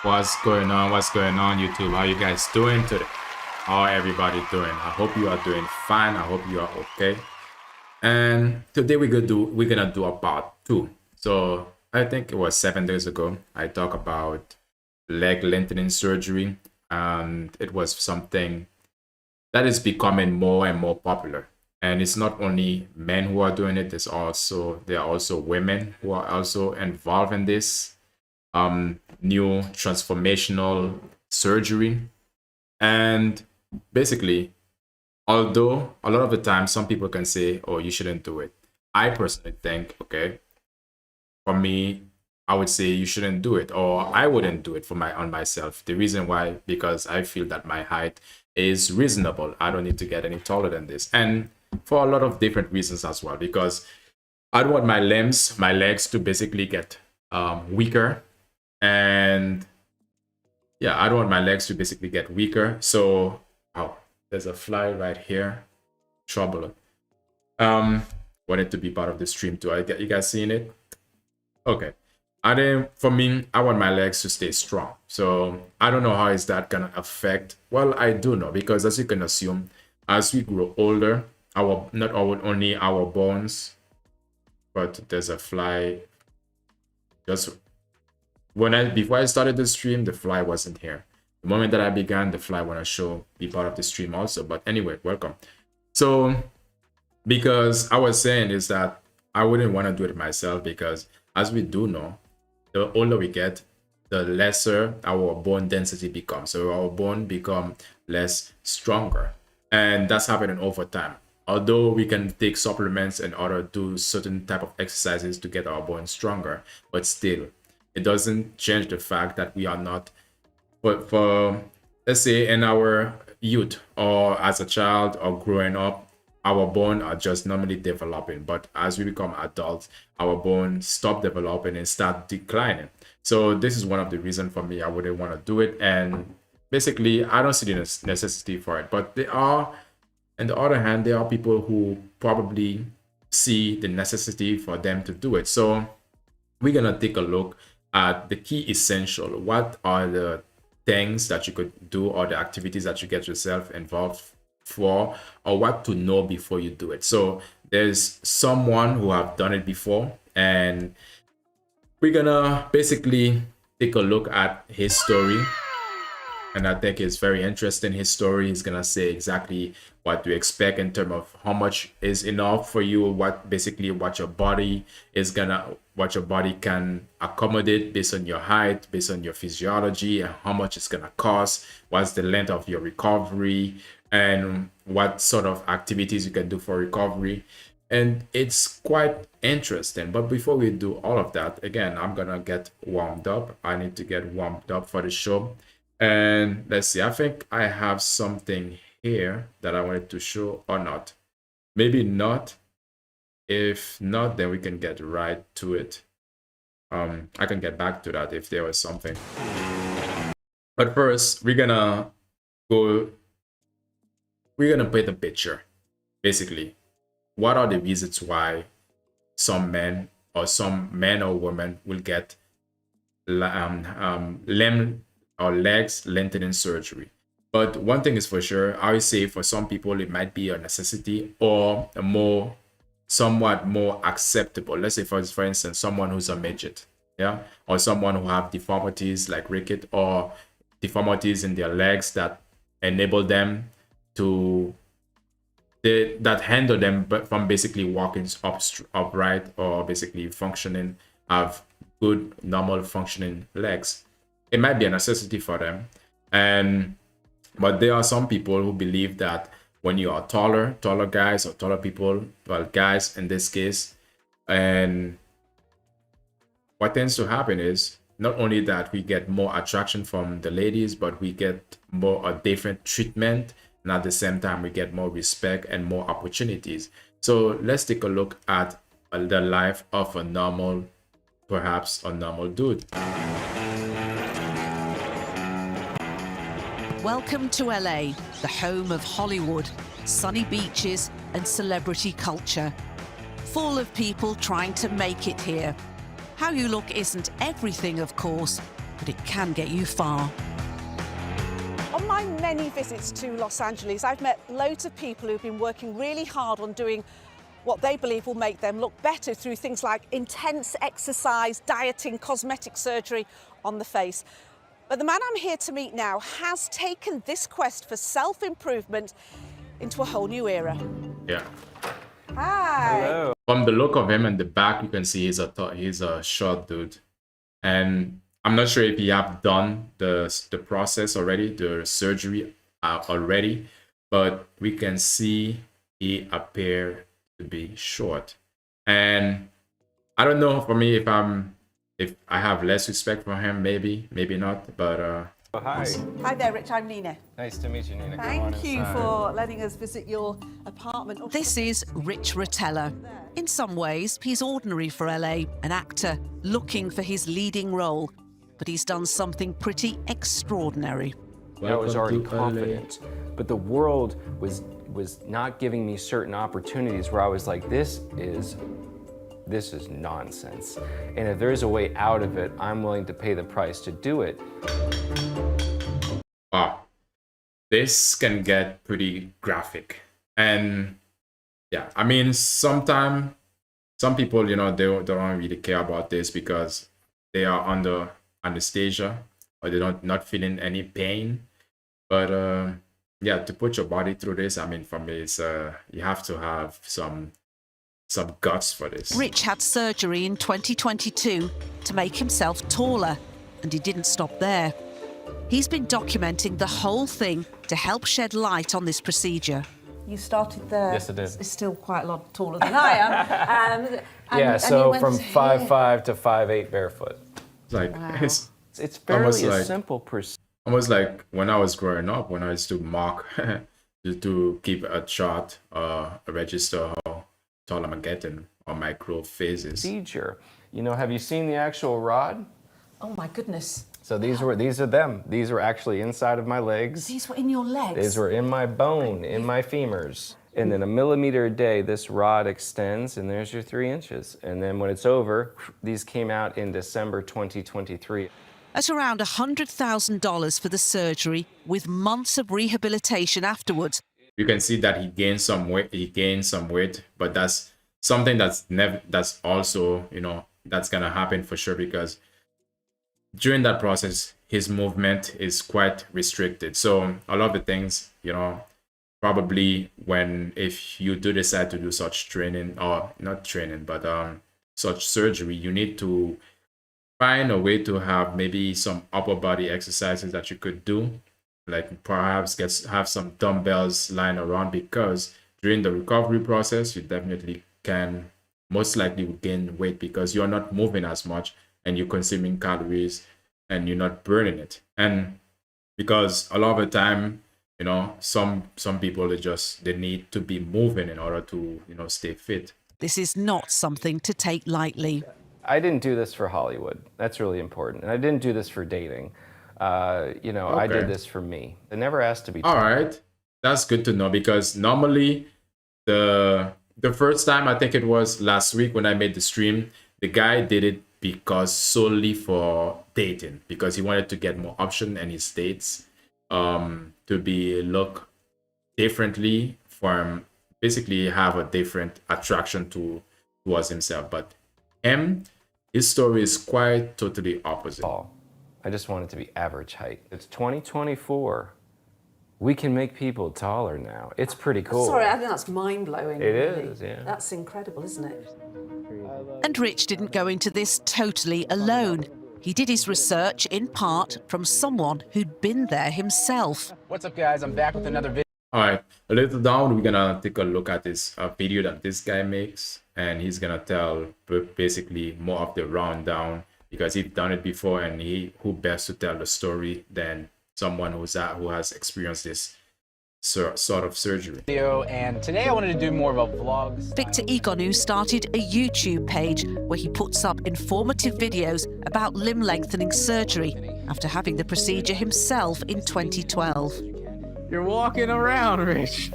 What's going on? What's going on, YouTube? How you guys doing today? How everybody doing? I hope you are doing fine. I hope you are okay. And today we're gonna do a part two. So I think it was 7 days ago. I talked about leg lengthening surgery, and it was something that is becoming more and more popular. And it's not only men who are doing it. There are also women who are also involved in this new transformational surgery. And basically, although a lot of the time some people can say, oh, you shouldn't do it. I personally think, okay, for me, I would say you shouldn't do it, or I wouldn't do it for my on myself. The reason why, because I feel that my height is reasonable. I don't need to get any taller than this. And for a lot of different reasons as well, because I don't want my legs to basically get weaker. And yeah, I don't want my legs to basically get weaker. So, oh, there's a fly right here. Trouble. Want it to be part of the stream too. You guys seeing it? Okay. And then for me, I want my legs to stay strong. So I don't know how is that gonna affect. Well, I do know, because as you can assume, as we grow older, only our bones, but there's a fly. Just before I started the stream, the fly wasn't here. The moment that I began, the fly wanna be part of the stream also. But anyway, welcome. So because I was saying is that I wouldn't want to do it myself, because as we do know, the older we get, the lesser our bone density becomes. So our bone become less stronger, and that's happening over time. Although we can take supplements and order do certain type of exercises to get our bones stronger, but still, it doesn't change the fact that we are not. But for let's say in our youth or as a child or growing up, our bones are just normally developing, but as we become adults, our bones stop developing and start declining. So this is one of the reasons for me I wouldn't want to do it. And basically, I don't see the necessity for it. But there are, on the other hand, there are people who probably see the necessity for them to do it. So we're gonna take a look at the key essential. What are the things that you could do, or the activities that you get yourself involved for, or what to know before you do it. So there's someone who have done it before, and we're gonna basically take a look at his story. And I think it's very interesting. His story is gonna say exactly what to expect in terms of how much is enough for you, what your body can accommodate based on your height, based on your physiology, and how much it's gonna cost, what's the length of your recovery, and what sort of activities you can do for recovery. And it's quite interesting. But before we do all of that, again, I'm gonna get warmed up. I need to get warmed up for the show. And let's see, I think I have something here that I wanted to show, or not. Maybe not. If not, then we can get right to it. I can get back to that if there was something. But first, we're gonna paint a picture. Basically, what are the reasons why some men or women will get limb or legs lengthening surgery? But one thing is for sure, I would say for some people it might be a necessity, or somewhat more acceptable. Let's say for instance, someone who's a midget, yeah, or someone who have deformities like ricket, or deformities in their legs that enable them that handle them from basically walking upright, or basically functioning, have good normal functioning legs. It might be a necessity for them. But there are some people who believe that when you are taller guys, or taller people, well, guys in this case, and what tends to happen is not only that we get more attraction from the ladies, but we get a different treatment, and at the same time we get more respect and more opportunities. So let's take a look at the life of perhaps a normal dude. Welcome to LA, the home of Hollywood, sunny beaches and celebrity culture. Full of people trying to make it here. How you look isn't everything, of course, but it can get you far. On my many visits to Los Angeles, I've met loads of people who've been working really hard on doing what they believe will make them look better through things like intense exercise, dieting, cosmetic surgery on the face. But the man I'm here to meet now has taken this quest for self-improvement into a whole new era. Yeah. Hi. Hello. From the look of him in the back, you can see he's a short dude, and I'm not sure if he have done the process already, the surgery already, but we can see he appear to be short. And I don't know, for me, if I have less respect for him, maybe not, but Oh, hi. Hi there, Rich. I'm Nina. Nice to meet you, Nina. Come on Thank you inside. for letting us visit your apartment. This is Rich Rotella. In some ways, he's ordinary for LA, an actor looking for his leading role. But he's done something pretty extraordinary. I was welcome already to confident, but the world was not giving me certain opportunities where I was like, this is nonsense. And if there's a way out of it, I'm willing to pay the price to do it. Wow, this can get pretty graphic. And yeah, I mean, some people, they don't really care about this because they are under anesthesia or they don't not feeling any pain. But yeah, to put your body through this, I mean, for me, it's you have to have some guts for this. Rich had surgery in 2022 to make himself taller, and he didn't stop there. He's been documenting the whole thing to help shed light on this procedure. You started there. Yes, I did. It's still quite a lot taller than I am. Yeah, and so you went from here. 5'5" to 5'8" barefoot. It's like It's Almost barely a like- simple procedure. almost like when I was growing up, when I used to mark to keep a chart, a register how tall I'm getting on my growth phases. You know, have you seen the actual rod? Oh my goodness. So these are them. These were actually inside of my legs. These were in your legs. These were in my bone, in my femurs. And then 1 millimeter a day, this rod extends, and there's your 3 inches. And then when it's over, these came out in December 2023. At around $100,000 for the surgery, with months of rehabilitation afterwards, You can see that he gained some weight, but that's something that's also, that's gonna happen for sure, because during that process his movement is quite restricted. So a lot of the things, probably if you do decide to do such training, or not training, but such surgery, you need to find a way to have maybe some upper body exercises that you could do, like perhaps have some dumbbells lying around, because during the recovery process you definitely can most likely gain weight because you're not moving as much and you're consuming calories and you're not burning it. And because a lot of the time, some people they need to be moving in order to stay fit. this is not something to take lightly. I didn't do this for Hollywood. That's really important. And I didn't do this for dating. I did this for me. I never asked to be All right, that's good to know, because normally the first time, I think it was last week when I made the stream, the guy did it because solely for dating, because he wanted to get more option in his dates, to look differently, from basically have a different attraction towards himself. But his story is quite totally opposite. tall. I just wanted to be average height. It's 2024. We can make people taller now. It's pretty cool. Sorry, I think that's mind-blowing. It really. is, yeah. That's incredible, isn't it? And Rich didn't go into this totally alone. He did his research in part from someone who'd been there himself. What's up, guys? I'm back with another video. All right, a little down, we're gonna take a look at this video that this guy makes, and he's gonna tell basically more of the rundown, because he's done it before, and who best to tell the story than someone who has experienced this sort of surgery. And today I wanted to do more of a vlog. Victor Egonu started a YouTube page where he puts up informative videos about limb lengthening surgery after having the procedure himself in 2012. You're walking around, Rich.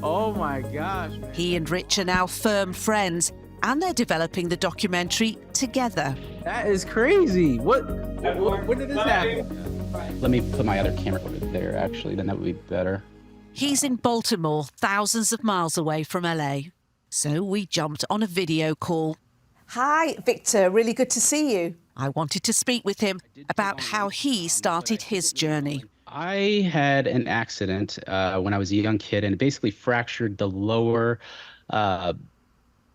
Oh my gosh. He and Rich are now firm friends, and they're developing the documentary together. That is crazy. What did this happen? Let me put my other camera over there, actually, then that would be better. He's in Baltimore, thousands of miles away from LA. So we jumped on a video call. Hi, Victor. Really good to see you. I wanted to speak with him about how he started his journey. I had an accident when I was a young kid, and it basically fractured the lower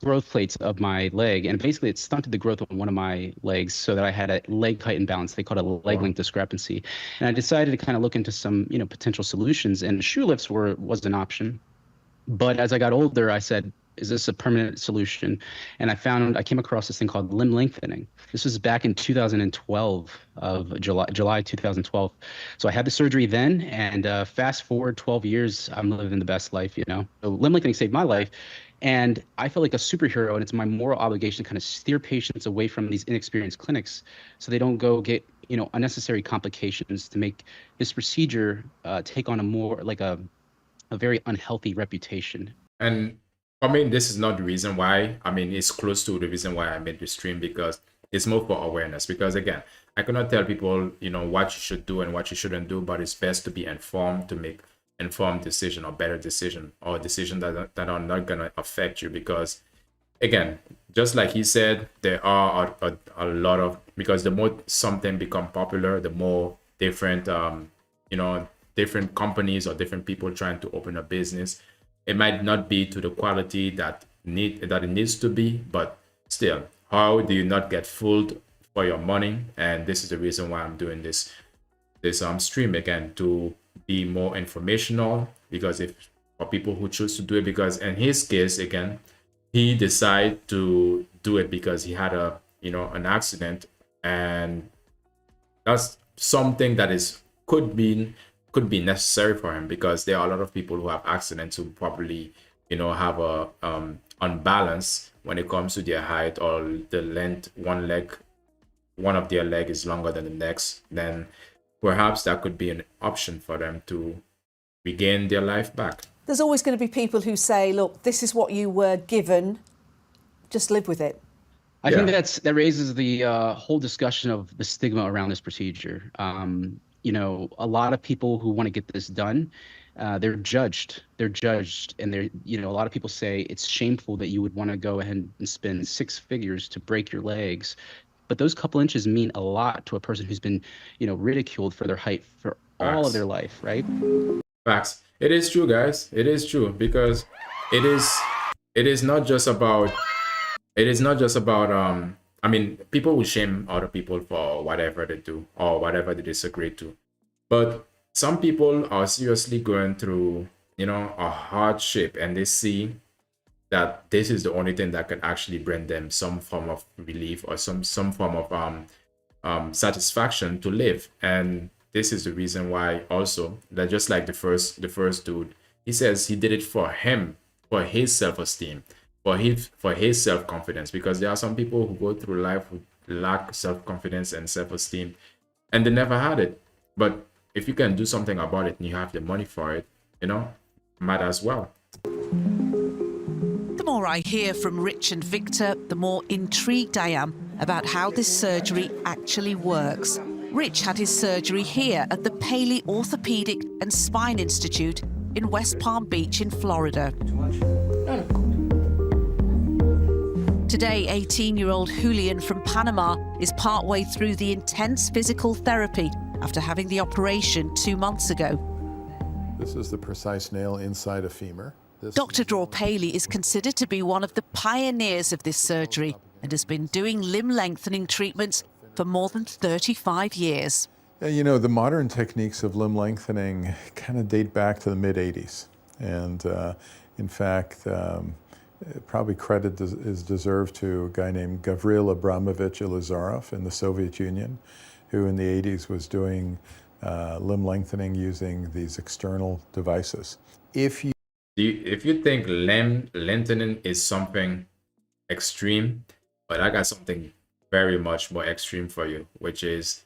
growth plates of my leg, and basically it stunted the growth of one of my legs so that I had a leg height imbalance. They call it a leg length discrepancy. And I decided to kind of look into some, potential solutions, and shoe lifts was an option. But as I got older, I said, is this a permanent solution? And I came across this thing called limb lengthening. This was back in 2012, of July 2012. So I had the surgery then, and fast forward 12 years, I'm living the best life, So limb lengthening saved my life. And I feel like a superhero, and it's my moral obligation to kind of steer patients away from these inexperienced clinics so they don't go get, unnecessary complications to make this procedure take on a more like a very unhealthy reputation. And I mean, this is not the reason why. I mean, it's close to the reason why I made the stream, because it's more for awareness. Because again, I cannot tell people, what you should do and what you shouldn't do, but it's best to be informed, to make informed decision or better decision, or decision that are not going to affect you. Because again, just like he said, there are a lot of, because the more something become popular, the more different different companies or different people trying to open a business, it might not be to the quality that it needs to be, but still, how do you not get fooled for your money? And this is the reason why I'm doing this stream again, to be more informational, because if for people who choose to do it, because in his case, again, he decided to do it because he had an accident, and that's something that could be necessary for him, because there are a lot of people who have accidents who probably have a unbalance when it comes to their height, or the length. One of their leg is longer than the next. Then perhaps that could be an option for them to regain their life back. There's always going to be people who say, look, this is what you were given, just live with it. I think that raises the whole discussion of the stigma around this procedure. A lot of people who want to get this done, they're judged, and a lot of people say it's shameful that you would want to go ahead and spend six figures to break your legs. But those couple inches mean a lot to a person who's been, ridiculed for their height for all of their life, right? Facts. It is true, guys. It is true, because it is not just about I mean, people will shame other people for whatever they do or whatever they disagree to. But some people are seriously going through, a hardship, and they see that this is the only thing that can actually bring them some form of relief or some form of satisfaction to live. And this is the reason why also, that just like the first dude, he says he did it for him, for his self-esteem, for his self-confidence, because there are some people who go through life with lack self-confidence and self-esteem, and they never had it. But if you can do something about it and you have the money for it, might as well. The more I hear from Rich and Victor, the more intrigued I am about how this surgery actually works. Rich had his surgery here at the Paley Orthopedic and Spine Institute in West Palm Beach in Florida. Today, 18-year-old Julian from Panama is partway through the intense physical therapy after having the operation 2 months ago. This is the precise nail inside a femur. Dr. Draw Paley is considered to be one of the pioneers of this surgery and has been doing limb lengthening treatments for more than 35 years. The modern techniques of limb lengthening kind of date back to the mid-'80s. And in fact, probably credit is deserved to a guy named Gavril Abramovich Ilizarov in the Soviet Union, who in the 80s was doing limb lengthening using these external devices. If you think limb lengthening is something extreme, but I got something very much more extreme for you, which is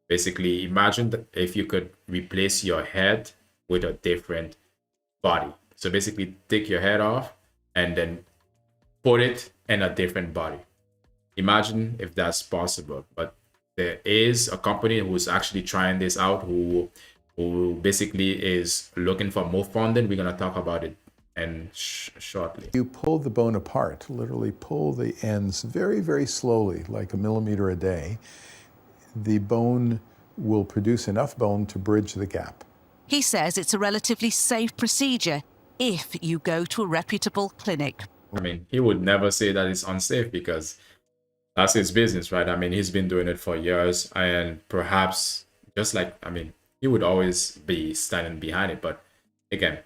basically, imagine that if you could replace your head with a different body. So basically take your head off and then put it in a different body. Imagine if that's possible. But there is a company who's actually trying this out, who basically is looking for more funding. We're gonna talk about it and shortly. You pull the bone apart, literally pull the ends very, very slowly, like a millimeter a day. The bone will produce enough bone to bridge the gap. He says it's a relatively safe procedure if you go to a reputable clinic. I mean, he would never say that it's unsafe because that's his business, right? I mean, he's been doing it for years, and perhaps just like, I mean, he would always be standing behind it. But again,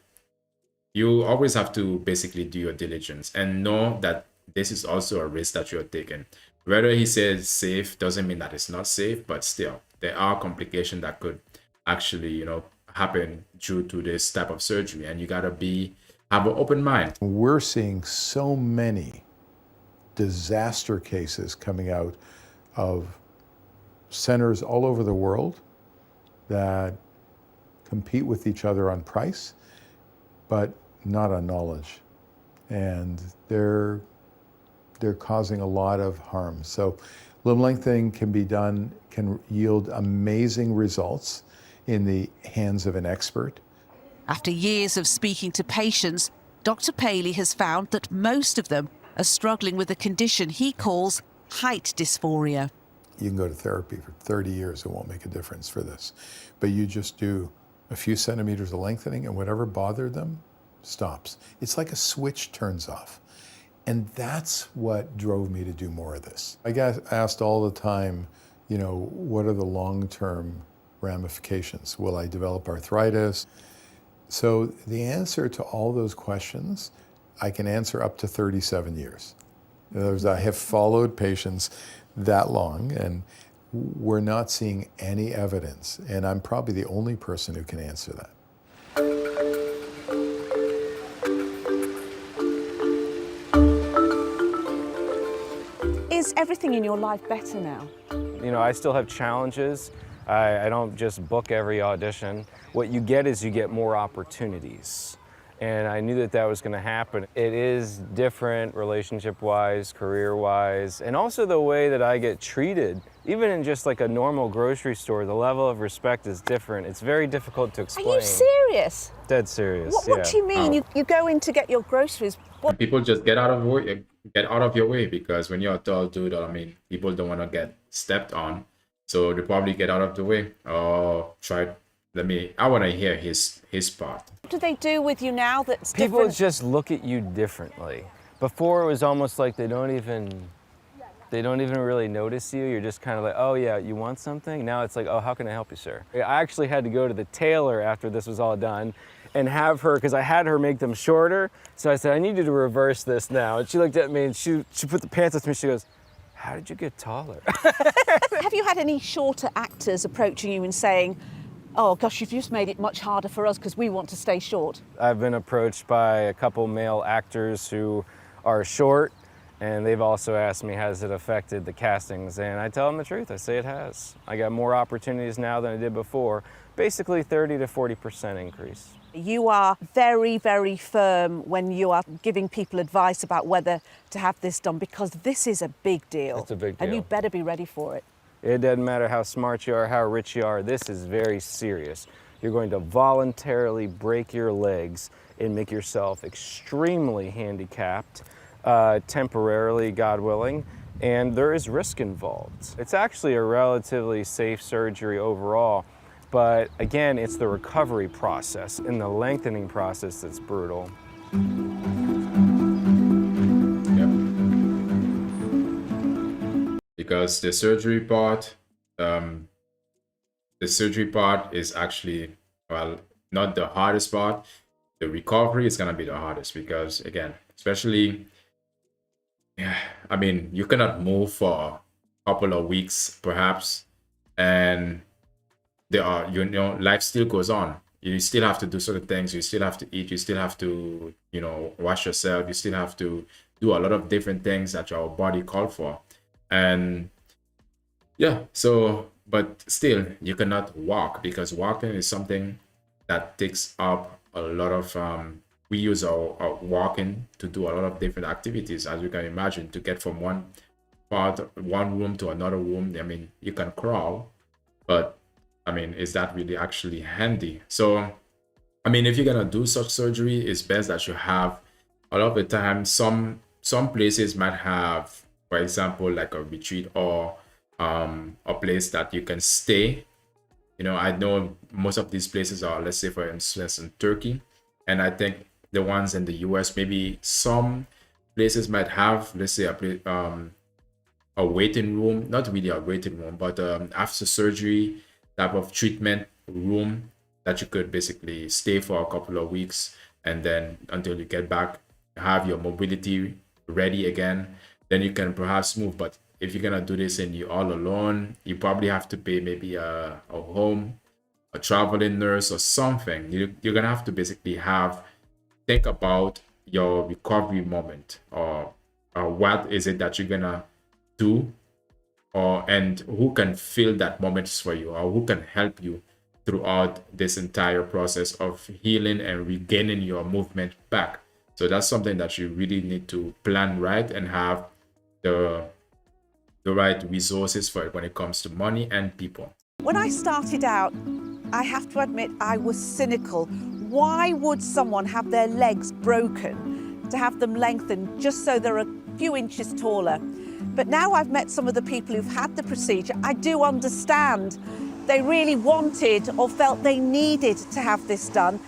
you always have to basically do your diligence and know that this is also a risk that you're taking. Whether he says safe doesn't mean that it's not safe, but still, there are complications that could actually, you know, happen due to this type of surgery, and you gotta have an open mind. We're seeing so many disaster cases coming out of centers all over the world that compete with each other on price, but not on knowledge. And they're causing a lot of harm. So limb lengthening can be done, can yield amazing results in the hands of an expert. After years of speaking to patients, Dr. Paley has found that most of them are struggling with a condition he calls height dysphoria. You can go to therapy for 30 years, it won't make a difference for this. But you just do a few centimeters of lengthening and whatever bothered them stops. It's like a switch turns off. And that's what drove me to do more of this. I get asked all the time, you know, what are the long-term ramifications? Will I develop arthritis? So the answer to all those questions, I can answer up to 37 years. In other words, I have followed patients that long, and we're not seeing any evidence. And I'm probably the only person who can answer that. Is everything in your life better now? You know, I still have challenges. I don't just book every audition. What you get is you get more opportunities. And I knew that that was going to happen. It is different relationship-wise, career-wise, and also the way that I get treated. Even in just like a normal grocery store, the level of respect is different. It's very difficult to explain. Are you serious? Dead serious, What do you mean? Oh. You go in to get your groceries. What? People just get out of your way, because when you're a tall dude, I mean, people don't want to get stepped on, so they probably get out of the way. Oh, I want to hear his part. What do they do with you now that's People different? just look at you differently. Before it was almost like they don't even really notice you. You're just kind of like, oh yeah, you want something? Now it's like, oh, how can I help you, sir? I actually had to go to the tailor after this was all done and have her, because I had her make them shorter. So I said, I need you to reverse this now. And she looked at me and she put the pants on me. She goes, how did you get taller? Have you had any shorter actors approaching you and saying, oh gosh, you've just made it much harder for us because we want to stay short? I've been approached by a couple male actors who are short, and they've also asked me, has it affected the castings? And I tell them the truth, I say it has. I got more opportunities now than I did before, basically 30 to 40% increase. You are very, very firm when you are giving people advice about whether to have this done, because this is a big deal. It's a big And you deal. better be ready for it. It doesn't matter how smart you are, how rich you are, this is very serious. You're going to voluntarily break your legs and make yourself extremely handicapped, temporarily, God willing, and there is risk involved. It's actually a relatively safe surgery overall, but again, it's the recovery process and the lengthening process that's brutal. Because the surgery part is actually, well, not the hardest part. The recovery is gonna be the hardest, because again, especially, I mean, you cannot move for a couple of weeks perhaps, and there are, you know, life still goes on. You still have to do certain things. You still have to eat. You still have to, you know, wash yourself. You still have to do a lot of different things that your body called for. And yeah, so, but still you cannot walk, because walking is something that takes up a lot of we use our walking to do a lot of different activities, as you can imagine, to get from one room to another room. I mean, you can crawl, but I mean, is that really actually handy? So I mean, if you're gonna do such surgery, it's best that you have, a lot of the time, some places might have, for example, like a retreat or a place that you can stay. You know, I know most of these places are, let's say for instance, in Turkey, and I think the ones in the US, maybe some places might have, let's say, a waiting room, not really a waiting room, but after surgery type of treatment room that you could basically stay for a couple of weeks, and then until you get back, have your mobility ready again, then you can perhaps move. But if you're gonna do this and you're all alone, you probably have to pay maybe a home, a traveling nurse or something. You're gonna have to basically think about your recovery moment, or what is it that you're gonna do, and who can fill that moment for you, or who can help you throughout this entire process of healing and regaining your movement back. So that's something that you really need to plan right and have the right resources for it when it comes to money and people. When I started out, I have to admit I was cynical. Why would someone have their legs broken to have them lengthened just so they're a few inches taller? But now I've met some of the people who've had the procedure, I do understand. They really wanted or felt they needed to have this done.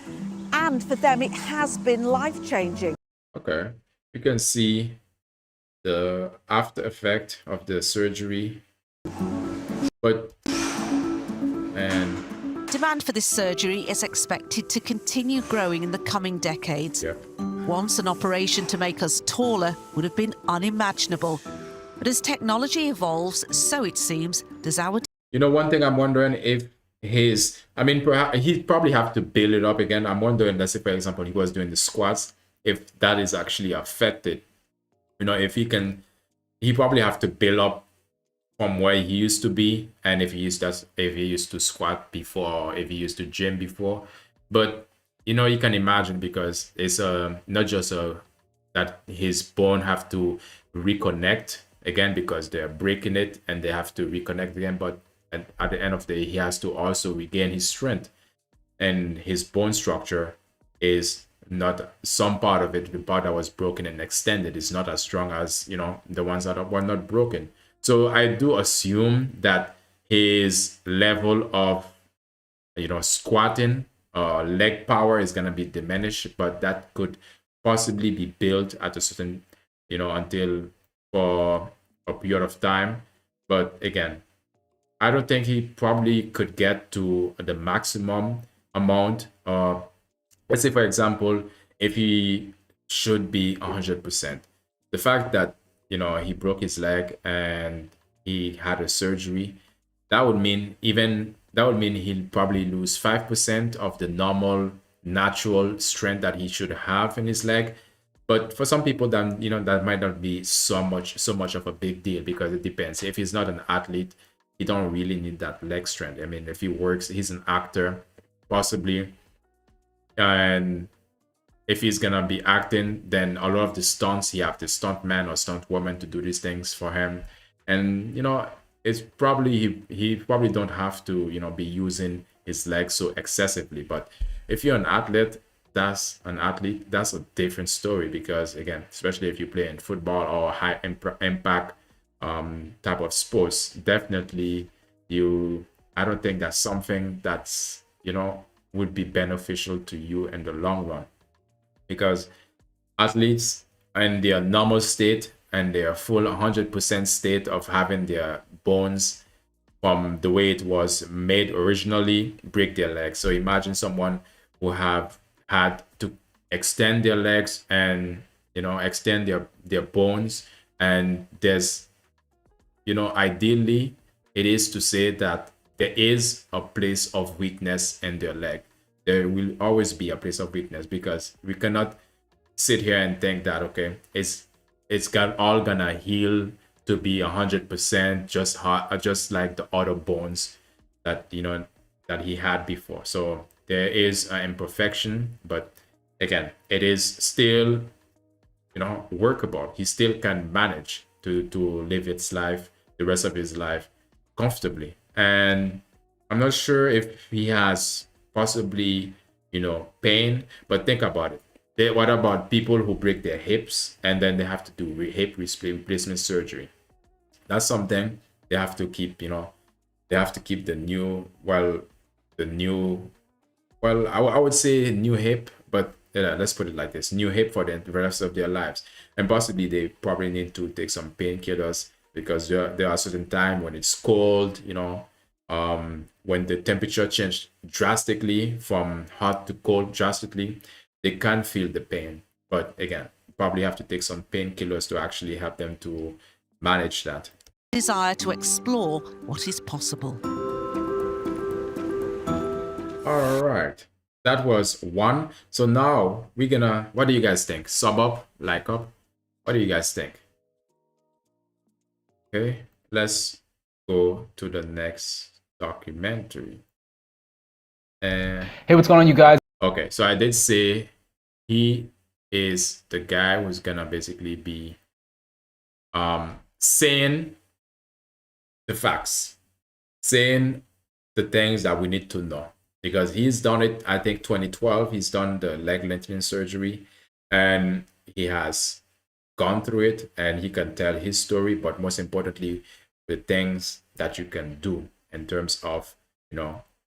And for them, it has been life-changing. Okay, you can see the after effect of the surgery, but Demand for this surgery is expected to continue growing in the coming decades. yeah. Once an operation to make us taller would have been unimaginable. But as technology evolves, so it seems, does our... You know, one thing I'm wondering if I mean, perhaps he'd probably have to build it up again. I'm wondering, let's say, for example, he was doing the squats, if that is actually affected. You know, if he probably have to build up from where he used to be, and if he used to squat before, or if he used to gym before. But you know, you can imagine, because it's not just that his bone have to reconnect again because they're breaking it and they have to reconnect again, but at the end of the day, he has to also regain his strength, and his bone structure is not, some part of it, the part that was broken and extended, is not as strong as, you know, the ones that were not broken. So I do assume that his level of, you know, squatting, leg power is going to be diminished, but that could possibly be built at a certain, you know, until for a period of time. But again, I don't think he probably could get to the maximum amount. Let's say, for example, if he should be 100%, the fact that, you know, he broke his leg and he had a surgery, that would mean he'll probably lose 5% of the normal natural strength that he should have in his leg. But for some people, then, you know, that might not be so much of a big deal, because it depends. If he's not an athlete, he don't really need that leg strength. I mean, if he works, he's an actor, possibly, and if he's gonna be acting, then a lot of the stunts, he have the stunt man or stunt woman to do these things for him. And you know, it's probably he probably don't have to, you know, be using his legs so excessively. But if you're an athlete, that's a different story, because again, especially if you play in football or high impact type of sports, definitely I don't think that's something that's, you know, would be beneficial to you in the long run, because athletes in their normal state and their full 100% state of having their bones from the way it was made originally break their legs. So imagine someone who have had to extend their legs and, you know, extend their bones, and there's, you know, ideally it is to say that there is a place of weakness in their leg. There will always be a place of weakness, because we cannot sit here and think that, okay, it's all gonna heal to be 100% just like the other bones that, you know, that he had before. So there is an imperfection, but again, it is still, workable. He still can manage to live its life, the rest of his life, comfortably. And I'm not sure if he has possibly, pain, but think about it. What about people who break their hips and then they have to do hip replacement surgery? That's something they have to keep, they have to keep the new, I would say new hip, but let's put it like this: new hip for the rest of their lives. And possibly they probably need to take some painkillers, because there are certain time when it's cold, when the temperature changed drastically from hot to cold drastically, they can't feel the pain. But again, probably have to take some painkillers to actually help them to manage that. Desire to explore what is possible. All right, that was one. So now what do you guys think? Sub up, like up. What do you guys think? Okay, let's go to the next documentary. Hey, what's going on, you guys? Okay, so I did say he is the guy who's gonna basically be saying the facts, saying the things that we need to know, because he's done it. I think 2012 he's done the leg lengthening surgery, and he has gone through it, and he can tell his story, but most importantly, the things that you can do in terms of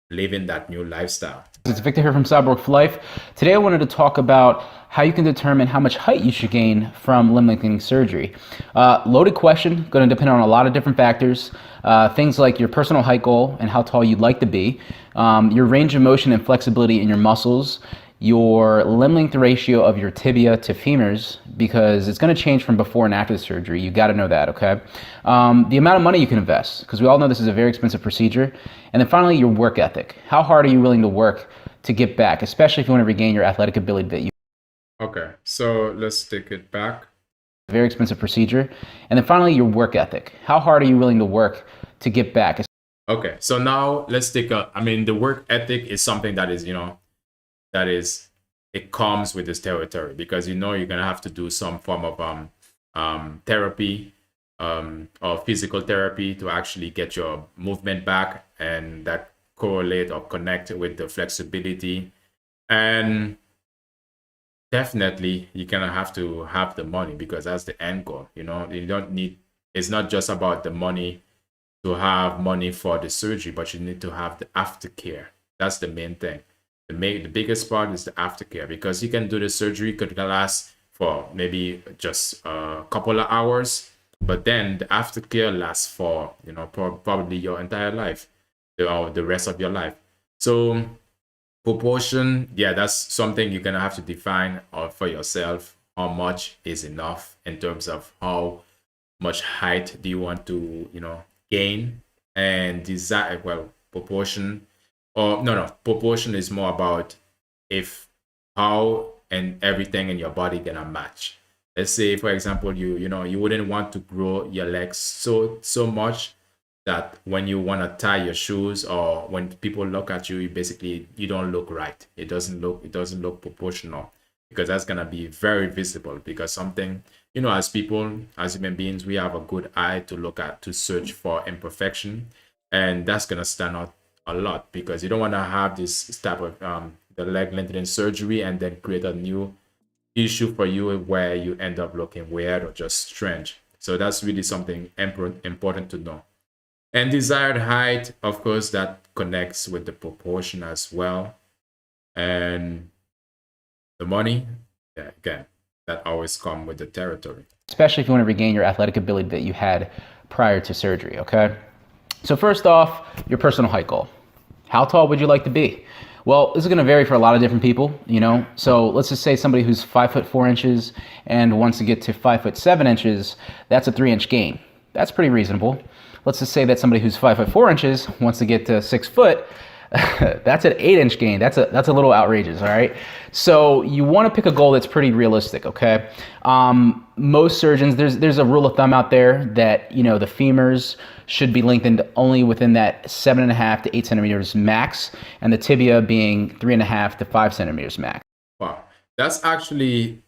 living that new lifestyle. It's Victor here from Cyborg for Life. Today I wanted to talk about how you can determine how much height you should gain from limb lengthening surgery. Loaded question, going to depend on a lot of different factors. Things like your personal height goal and how tall you'd like to be, your range of motion and flexibility in your muscles, your limb length ratio of your tibia to femurs, because it's going to change from before and after the surgery. You got to know that, okay? The amount of money you can invest, because we all know this is a very expensive procedure. And then finally, your work ethic. How hard are you willing to work to get back, especially if you want to regain your athletic ability that you... Okay, so let's take it back. Very expensive procedure. And then finally, your work ethic. How hard are you willing to work to get back? Okay, so now let's take the work ethic is something that is, it comes with this territory, because you're gonna have to do some form of therapy or physical therapy to actually get your movement back, and that correlate or connect with the flexibility. And definitely you're gonna have to have the money, because that's the end goal. You don't need, it's not just about the money to have money for the surgery, but you need to have the aftercare. That's the main thing. The biggest part is the aftercare, because you can do the surgery, could last for maybe just a couple of hours, but then the aftercare lasts for probably your entire life, or the rest of your life. So proportion, yeah, that's something you're gonna have to define for yourself. How much is enough in terms of how much height do you want to gain, and desire, proportion. Or no, proportion is more about how and everything in your body gonna match. Let's say, for example, you wouldn't want to grow your legs so much that when you want to tie your shoes, or when people look at you, you don't look right. It doesn't look proportional, because that's gonna be very visible. Because something, as people, as human beings, we have a good eye to look at, to search for imperfection, and that's gonna stand out a lot, because you don't want to have this type of the leg lengthening surgery and then create a new issue for you where you end up looking weird or just strange. So that's really something important to know. And desired height, of course, that connects with the proportion as well. And the money, yeah, again, that always comes with the territory. Especially if you want to regain your athletic ability that you had prior to surgery, okay? So first off, your personal height goal. How tall would you like to be? Well, this is going to vary for a lot of different people, So let's just say somebody who's 5'4" and wants to get to 5'7", that's a 3-inch gain. That's pretty reasonable. Let's just say that somebody who's 5'4" wants to get to 6 foot. That's an 8-inch gain. That's a little outrageous, all right? So you want to pick a goal that's pretty realistic, okay? Most surgeons, there's a rule of thumb out there that, the femurs should be lengthened only within that 7.5 to 8 centimeters max, and the tibia being 3.5 to 5 centimeters max. Wow. That's actually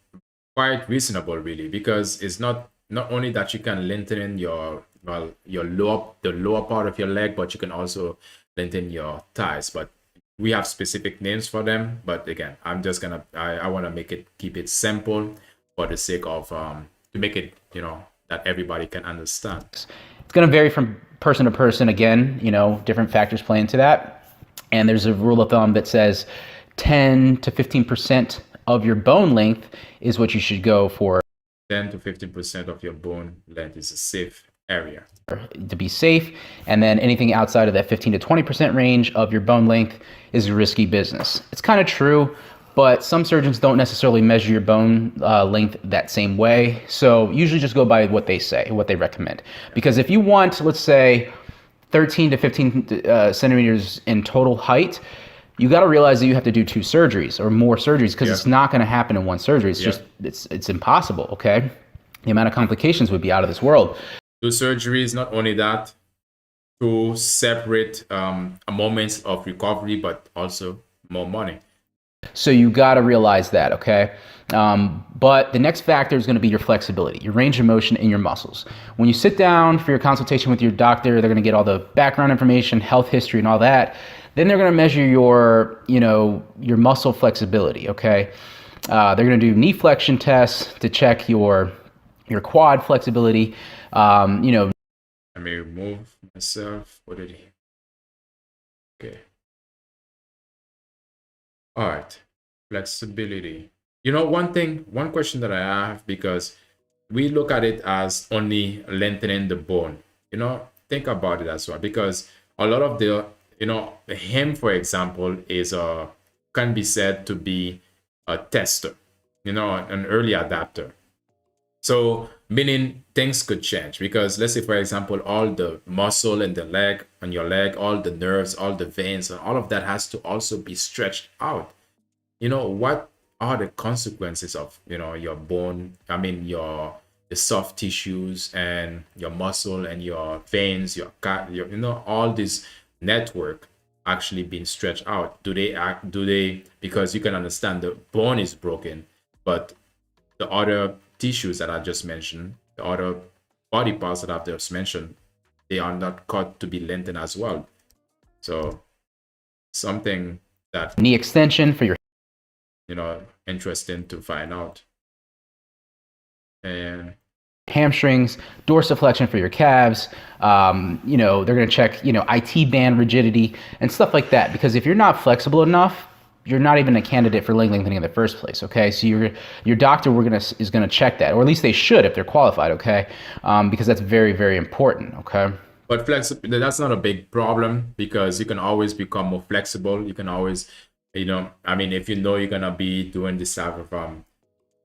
quite reasonable, really, because it's not only that you can lengthen your lower part of your leg, but you can also lengthen your thighs. But we have specific names for them. But again, I want to keep it simple for the sake of to make it that everybody can understand. It's going to vary from person to person. Again, different factors play into that. And there's a rule of thumb that says 10 to 15% of your bone length is what you should go for. 10 to 15% of your bone length is a safe area to be safe. And then anything outside of that 15 to 20% range of your bone length is risky business. It's kind of true, but some surgeons don't necessarily measure your bone length that same way. So usually just go by what they say, what they recommend. Because if you want, let's say, 13 to 15 centimeters in total height, you got to realize that you have to do 2 surgeries or more surgeries, because it's not going to happen in one surgery. It's just, it's impossible, okay? The amount of complications would be out of this world. 2 surgeries, not only that, 2 separate moments of recovery, but also more money. So you got to realize that, okay? But the next factor is going to be your flexibility, your range of motion in your muscles. When you sit down for your consultation with your doctor, they're going to get all the background information, health history, and all that. Then they're going to measure your muscle flexibility, okay? They're going to do knee flexion tests to check your quad flexibility. Let me remove myself. What did he? Okay. All right. Flexibility. One question that I have, because we look at it as only lengthening the bone. Think about it as well, because a lot of the him, for example, can be said to be a tester, an early adapter. So meaning things could change, because let's say, for example, all the muscle in the leg, on your leg, all the nerves, all the veins, and all of that has to also be stretched out. What are the consequences of, your bone? The soft tissues and your muscle and your veins, your all this network actually being stretched out. Do they, because you can understand the bone is broken, but the other tissues that I just mentioned, the other body parts that I've just mentioned, they are not cut to be lengthened as well. So something that knee extension for your interesting to find out. And hamstrings, dorsiflexion for your calves. They're going to check, IT band rigidity and stuff like that. Because if you're not flexible enough, you're not even a candidate for leg lengthening in the first place. Okay, so your doctor is going to check that, or at least they should if they're qualified. Okay, because that's very, very important. Okay. But that's not a big problem, because you can always become more flexible. You can always, if you're gonna be doing this type of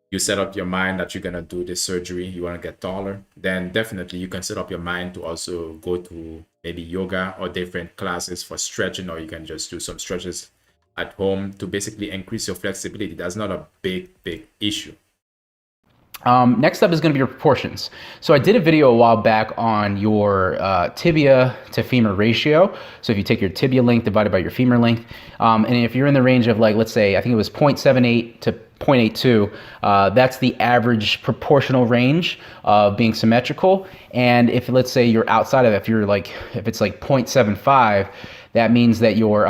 you set up your mind that you're gonna do this surgery, you want to get taller, then definitely you can set up your mind to also go to maybe yoga or different classes for stretching, or you can just do some stretches at home to basically increase your flexibility. That's not a big issue. Next up is going to be your proportions. So I did a video a while back on your tibia to femur ratio. So if you take your tibia length divided by your femur length, and if you're in the range of, like, let's say, I think it was 0.78 to 0.82, that's the average proportional range of being symmetrical. And if, let's say, you're outside of it, if it's like 0.75, that means that your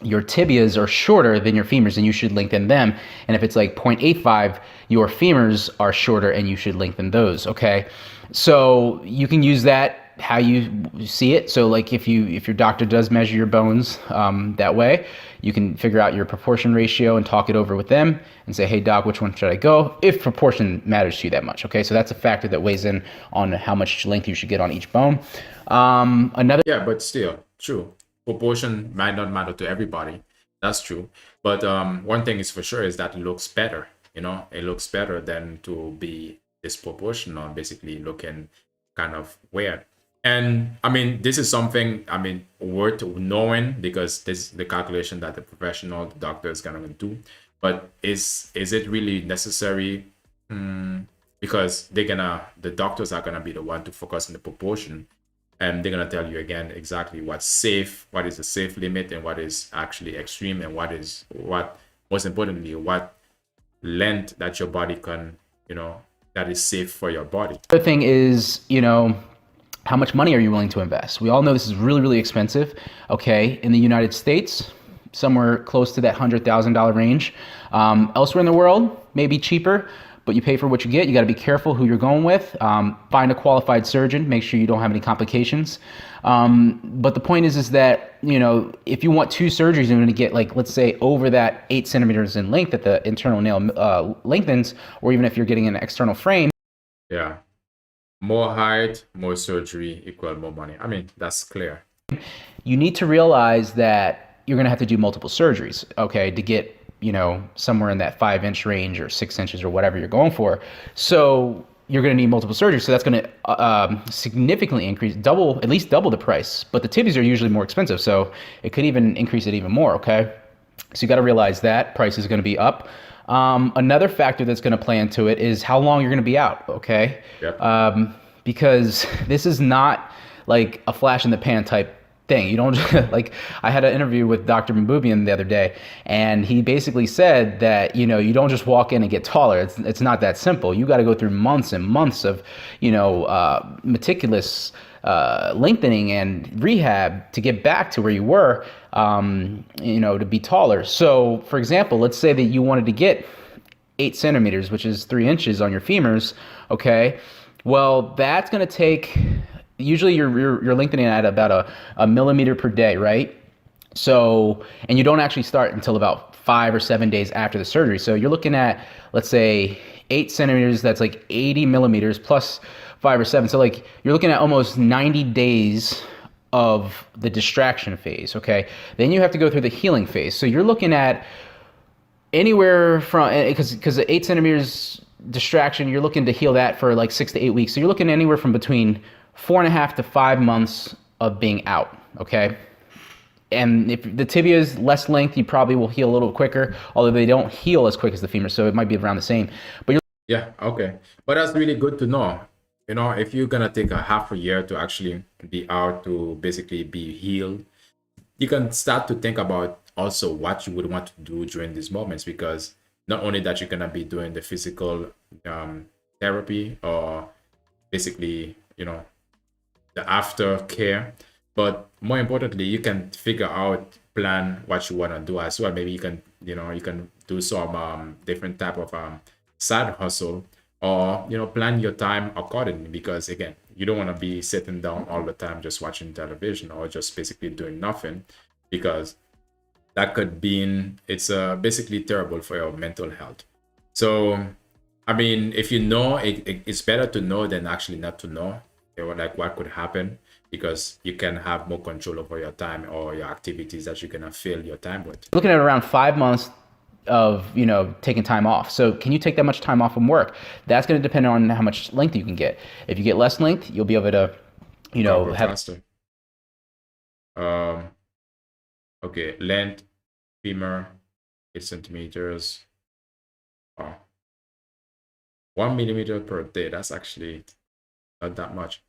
tibias are shorter than your femurs and you should lengthen them. And if it's like 0.85, your femurs are shorter and you should lengthen those, okay? So you can use that how you see it. So like if your doctor does measure your bones that way, you can figure out your proportion ratio and talk it over with them and say, hey doc, which one should I go? If proportion matters to you that much, okay? So that's a factor that weighs in on how much length you should get on each bone. Yeah, but still, true. Proportion might not matter to everybody. That's true. But one thing is for sure is that it looks better. It looks better than to be disproportional, basically looking kind of weird. And this is something worth knowing, because this is the calculation that the professional doctor is gonna do. But is it really necessary? Because the doctors are gonna be the one to focus on the proportion. And they're going to tell you again exactly what's safe, what is the safe limit, and what is actually extreme, and what most importantly, what length that your body can, that is safe for your body. The other thing is, how much money are you willing to invest? We all know this is really, really expensive. Okay, in the United States, somewhere close to that $100,000 range. Elsewhere in the world, maybe cheaper, but you pay for what you get. You got to be careful who you're going with. Find a qualified surgeon. Make sure you don't have any complications. But the point is that, if you want 2 surgeries, you're going to get, like, let's say over that 8 centimeters in length that the internal nail lengthens, or even if you're getting an external frame. Yeah. More height, more surgery equal more money. I mean, that's clear. You need to realize that you're going to have to do multiple surgeries, okay, to get, somewhere in that 5-inch range or 6 inches or whatever you're going for. So you're going to need multiple surgeries. So that's going to significantly increase, at least double the price. But the tibias are usually more expensive, so it could even increase it even more, okay? So you got to realize that price is going to be up. Another factor that's going to play into it is how long you're going to be out, okay? Yep. Because this is not like a flash in the pan type thing. You don't like, I had an interview with Dr. Maboubian the other day, and he basically said that, you don't just walk in and get taller. It's not that simple. You got to go through months and months of, meticulous lengthening and rehab to get back to where you were, to be taller. So, for example, let's say that you wanted to get 8 centimeters, which is 3 inches on your femurs, okay? Well, that's going to take, usually you're lengthening at about a millimeter per day, right? So, and you don't actually start until about 5 or 7 days after the surgery. So you're looking at, let's say, 8 centimeters, that's like 80 millimeters plus 5 or 7. So like you're looking at almost 90 days of the distraction phase, okay? Then you have to go through the healing phase. So you're looking at anywhere from, because the 8 centimeters distraction, you're looking to heal that for like 6 to 8 weeks. So you're looking anywhere from between 4.5 to 5 months of being out, okay? And if the tibia is less length, you probably will heal a little quicker, although they don't heal as quick as the femur, so it might be around the same. But yeah, okay. But that's really good to know. If you're gonna take a half a year to actually be out, to basically be healed, you can start to think about also what you would want to do during these moments, because not only that you're gonna be doing the physical therapy, or basically, the aftercare, but more importantly, you can figure out, plan what you want to do as well. Maybe you can, you can do some different type of side hustle, or plan your time accordingly, because again, you don't want to be sitting down all the time just watching television or just basically doing nothing, because that could be it's basically terrible for your mental health. So I mean, if it's better to know than actually not to know, like what could happen, because you can have more control over your time or your activities that you're gonna fill your time with. Looking at around 5 months of taking time off. So can you take that much time off from work? That's going to depend on how much length you can get. If you get less length, you'll be able to have faster. Okay, length, femur, 8 centimeters. Oh. 1 millimeter per day. That's actually not that much.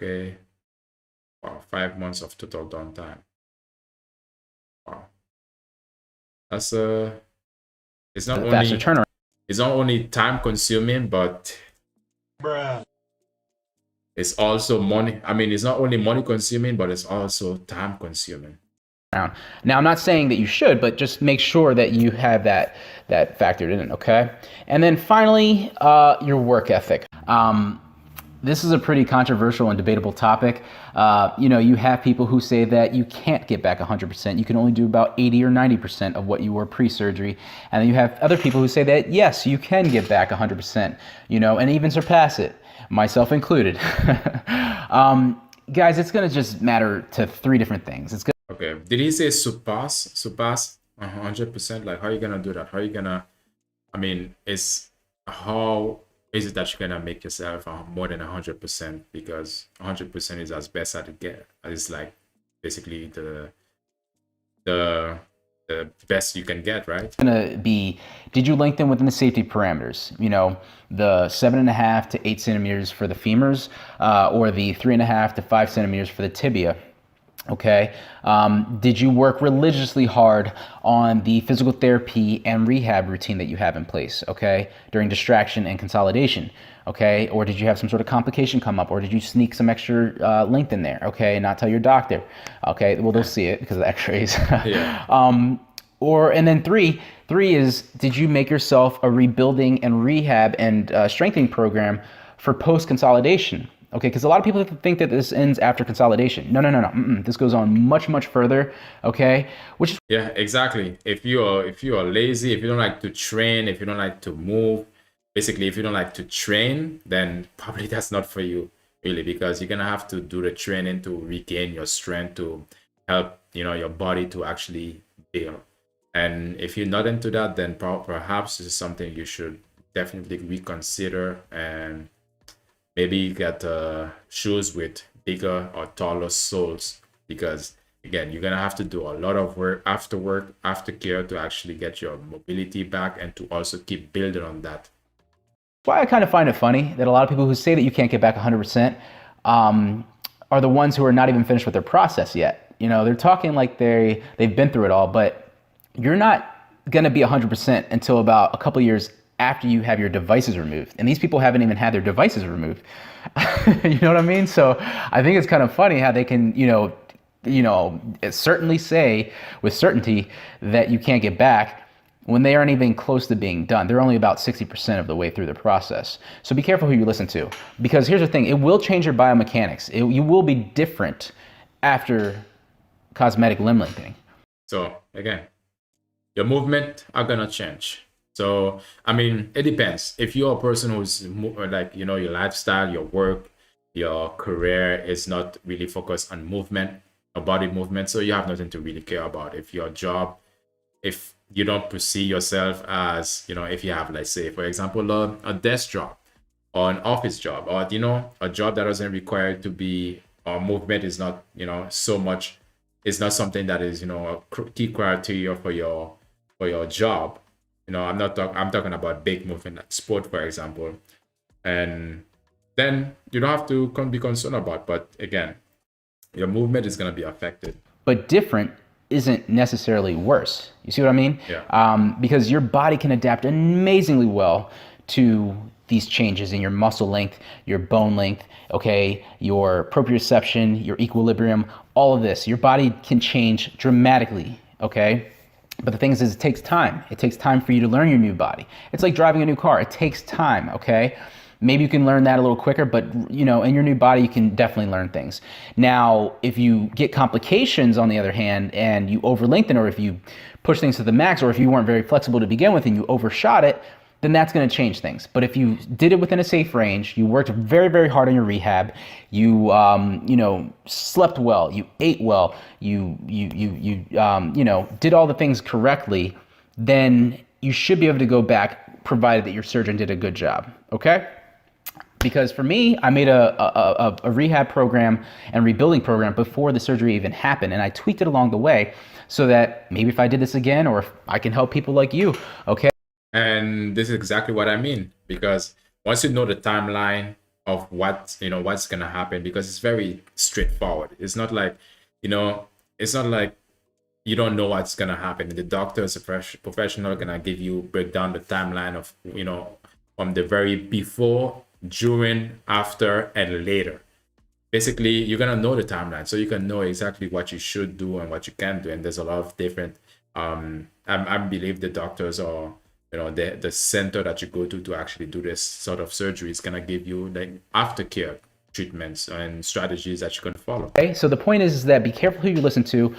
Okay. Wow, 5 months of total downtime. Wow. That's it's not only time consuming, but it's also money. I mean, it's not only money consuming, but it's also time consuming. Now, I'm not saying that you should, but just make sure that you have that factored in, okay? And then finally, your work ethic. This is a pretty controversial and debatable topic. You have people who say that you can't get back 100%. You can only do about 80 or 90% of what you were pre-surgery. And then you have other people who say that, yes, you can get back 100%, and even surpass it, myself included. Guys, it's going to just matter to 3 different things. Okay, did he say surpass 100%? Like, how are you going to do that? How are you going to, how is it that you're gonna make yourself more than 100%? Because 100% is as best as it gets. It's like basically the best you can get, right? It's gonna be, did you lengthen within the safety parameters? The 7.5 to 8 centimeters for the femurs, or the 3.5 to 5 centimeters for the tibia. Okay. Did you work religiously hard on the physical therapy and rehab routine that you have in place? Okay. During distraction and consolidation. Okay. Or did you have some sort of complication come up, or did you sneak some extra length in there? Okay. And not tell your doctor. Okay. Well, they'll see it because of the x-rays. Yeah. And then three is, did you make yourself a rebuilding and rehab and strengthening program for post consolidation? Okay, because a lot of people think that this ends after consolidation. No. This goes on much further. Okay, which is Yeah, exactly. If you're lazy, if you don't like to train, if you don't like to move, basically if you don't like to train, then probably that's not for you, really, because you're gonna have to do the training to regain your strength, to help your body to actually heal. And if you're not into that, then perhaps this is something you should definitely reconsider, and maybe get shoes with bigger or taller soles, because again, you're gonna have to do a lot of work, aftercare, to actually get your mobility back and to also keep building on that. why I kind of find it funny that a lot of people who say that you can't get back 100% are the ones who are not even finished with their process yet. They're talking like they've been through it all, but you're not gonna be 100% until about a couple years after you have your devices removed. And these people haven't even had their devices removed. You know what I mean? So I think it's kind of funny how they can, certainly say with certainty that you can't get back when they aren't even close to being done. They're only about 60% of the way through the process. So be careful who you listen to, because here's the thing, it will change your biomechanics. You will be different after cosmetic limb lengthening. So again, your movement are gonna change. So, I mean, it depends. If you're a person who's like, your lifestyle, your work, your career is not really focused on movement or body movement, so you have nothing to really care about. If your job, if you don't perceive yourself as, if you have, let's say, for example, a desk job or an office job, or, a job that doesn't require to be, or movement is not, so much, it's not something that is, a key criteria for your job. I'm talking about big movement, like sport, for example. And then you don't have to be concerned about, but again, your movement is going to be affected. But different isn't necessarily worse. You see what I mean? Yeah. Because your body can adapt amazingly well to these changes in your muscle length, your bone length, okay, your proprioception, your equilibrium, all of this. Your body can change dramatically, okay? But the thing is, it takes time. It takes time for you to learn your new body. It's like driving a new car. It takes time, okay? Maybe you can learn that a little quicker, but in your new body, you can definitely learn things. Now, if you get complications, on the other hand, and you over lengthen, or if you push things to the max, or if you weren't very flexible to begin with and you overshot it, then that's going to change things. But if you did it within a safe range, you worked very, very hard on your rehab, you slept well, you ate well, you did all the things correctly, then you should be able to go back, provided that your surgeon did a good job. Okay? Because for me, I made a rehab program and rebuilding program before the surgery even happened, and I tweaked it along the way so that maybe if I did this again, or if I can help people like you, okay? And this is exactly what I mean, because once you know the timeline of what's going to happen, because it's very straightforward. It's not like, you don't know what's going to happen. The doctor is a professional, going to break down the timeline of, from the very before, during, after, and later. Basically, you're going to know the timeline, so you can know exactly what you should do and what you can do. And there's a lot of different, I believe the doctors or the center that you go to actually do this sort of surgery is going to give you like aftercare treatments and strategies that you can follow. Okay, so the point is that be careful who you listen to,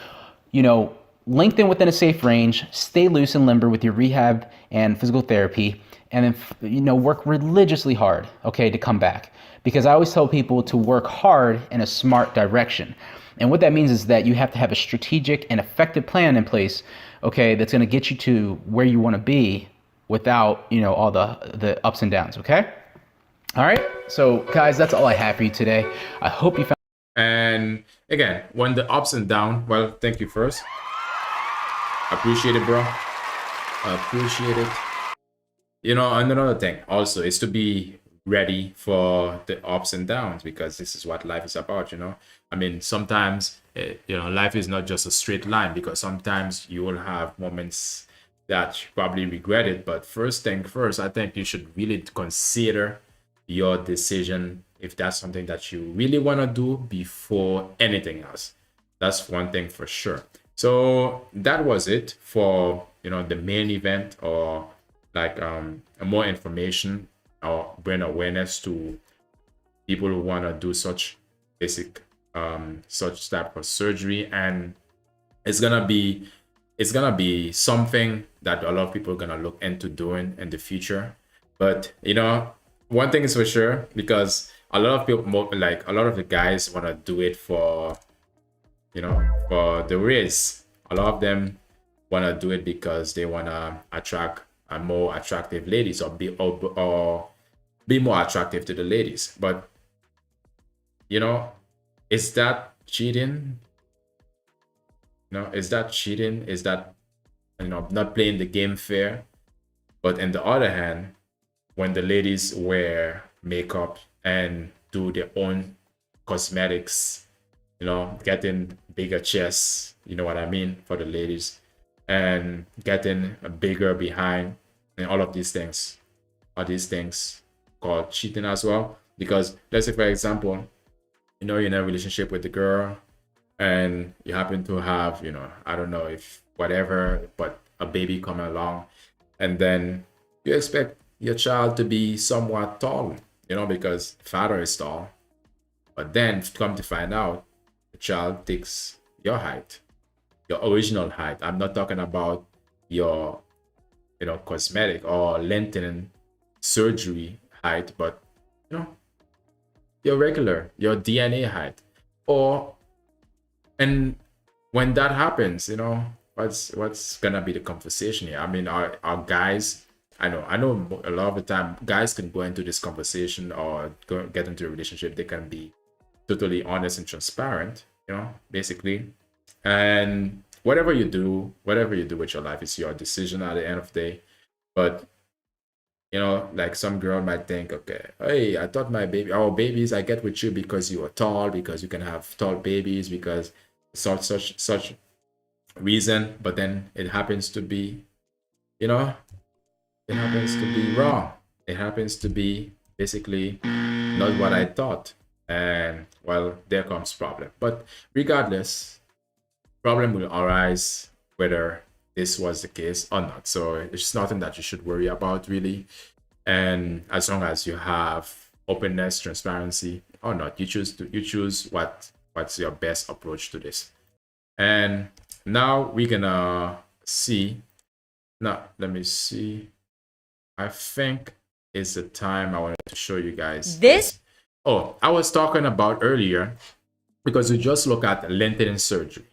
lengthen within a safe range, stay loose and limber with your rehab and physical therapy, and then, work religiously hard, okay, to come back. Because I always tell people to work hard in a smart direction. And what that means is that you have to have a strategic and effective plan in place, okay, that's going to get you to where you want to be without, all the ups and downs, okay? All right, so guys, that's all I have for you today. I hope you found. And again, when the ups and downs, well, thank you first. Appreciate it, bro. Appreciate it. Another thing also is to be ready for the ups and downs, because this is what life is about, you know. I mean, sometimes you know, life is not just a straight line, because sometimes you will have moments that you probably regret it. But first thing first, I think you should really consider your decision, if that's something that you really want to do, before anything else. That's one thing for sure. So that was it for, you know, the main event, or like more information or bring awareness to people who want to do such basic such type of surgery. And it's gonna be something that a lot of people are gonna look into doing in the future. But you know, one thing is for sure, because a lot of people, like a lot of the guys, want to do it for, you know, for the race. A lot of them want to do it because they want to attract a more attractive ladies, or be more attractive to the ladies. But you know, is that cheating? You know, is that cheating? Is that, you know, not playing the game fair? But on the other hand, when the ladies wear makeup and do their own cosmetics, you know, getting bigger chests, you know what I mean, for the ladies, and getting a bigger behind, and all of these things, are these things called cheating as well? Because let's say, for example, you know, you're in a relationship with the girl, and you happen to have, you know, I don't know if whatever, but a baby coming along, and then you expect your child to be somewhat tall, you know, because father is tall. But then come to find out, the child takes your height, your original height. I'm not talking about your, you know, cosmetic or lengthening surgery height, but you know, your DNA height. Or, and when that happens, you know, what's gonna be the conversation here? I mean, our guys, I know a lot of the time guys can go into this conversation or get into a relationship, they can be totally honest and transparent, you know, basically. And whatever you do with your life, is your decision at the end of the day. But you know, like some girl might think, okay, hey, I thought our babies, I get with you because you are tall, because you can have tall babies, because such reason. But then it happens to be, you know, it happens to be wrong. It happens to be basically not what I thought. And well, there comes problem. But regardless, problem will arise whether this was the case or not. So it's nothing that you should worry about, really. And as long as you have openness, transparency or not, you choose what's your best approach to this. And now we're gonna see. Now let me see. I think it's the time I wanted to show you guys this. Oh, I was talking about earlier, because we just look at lengthening surgery.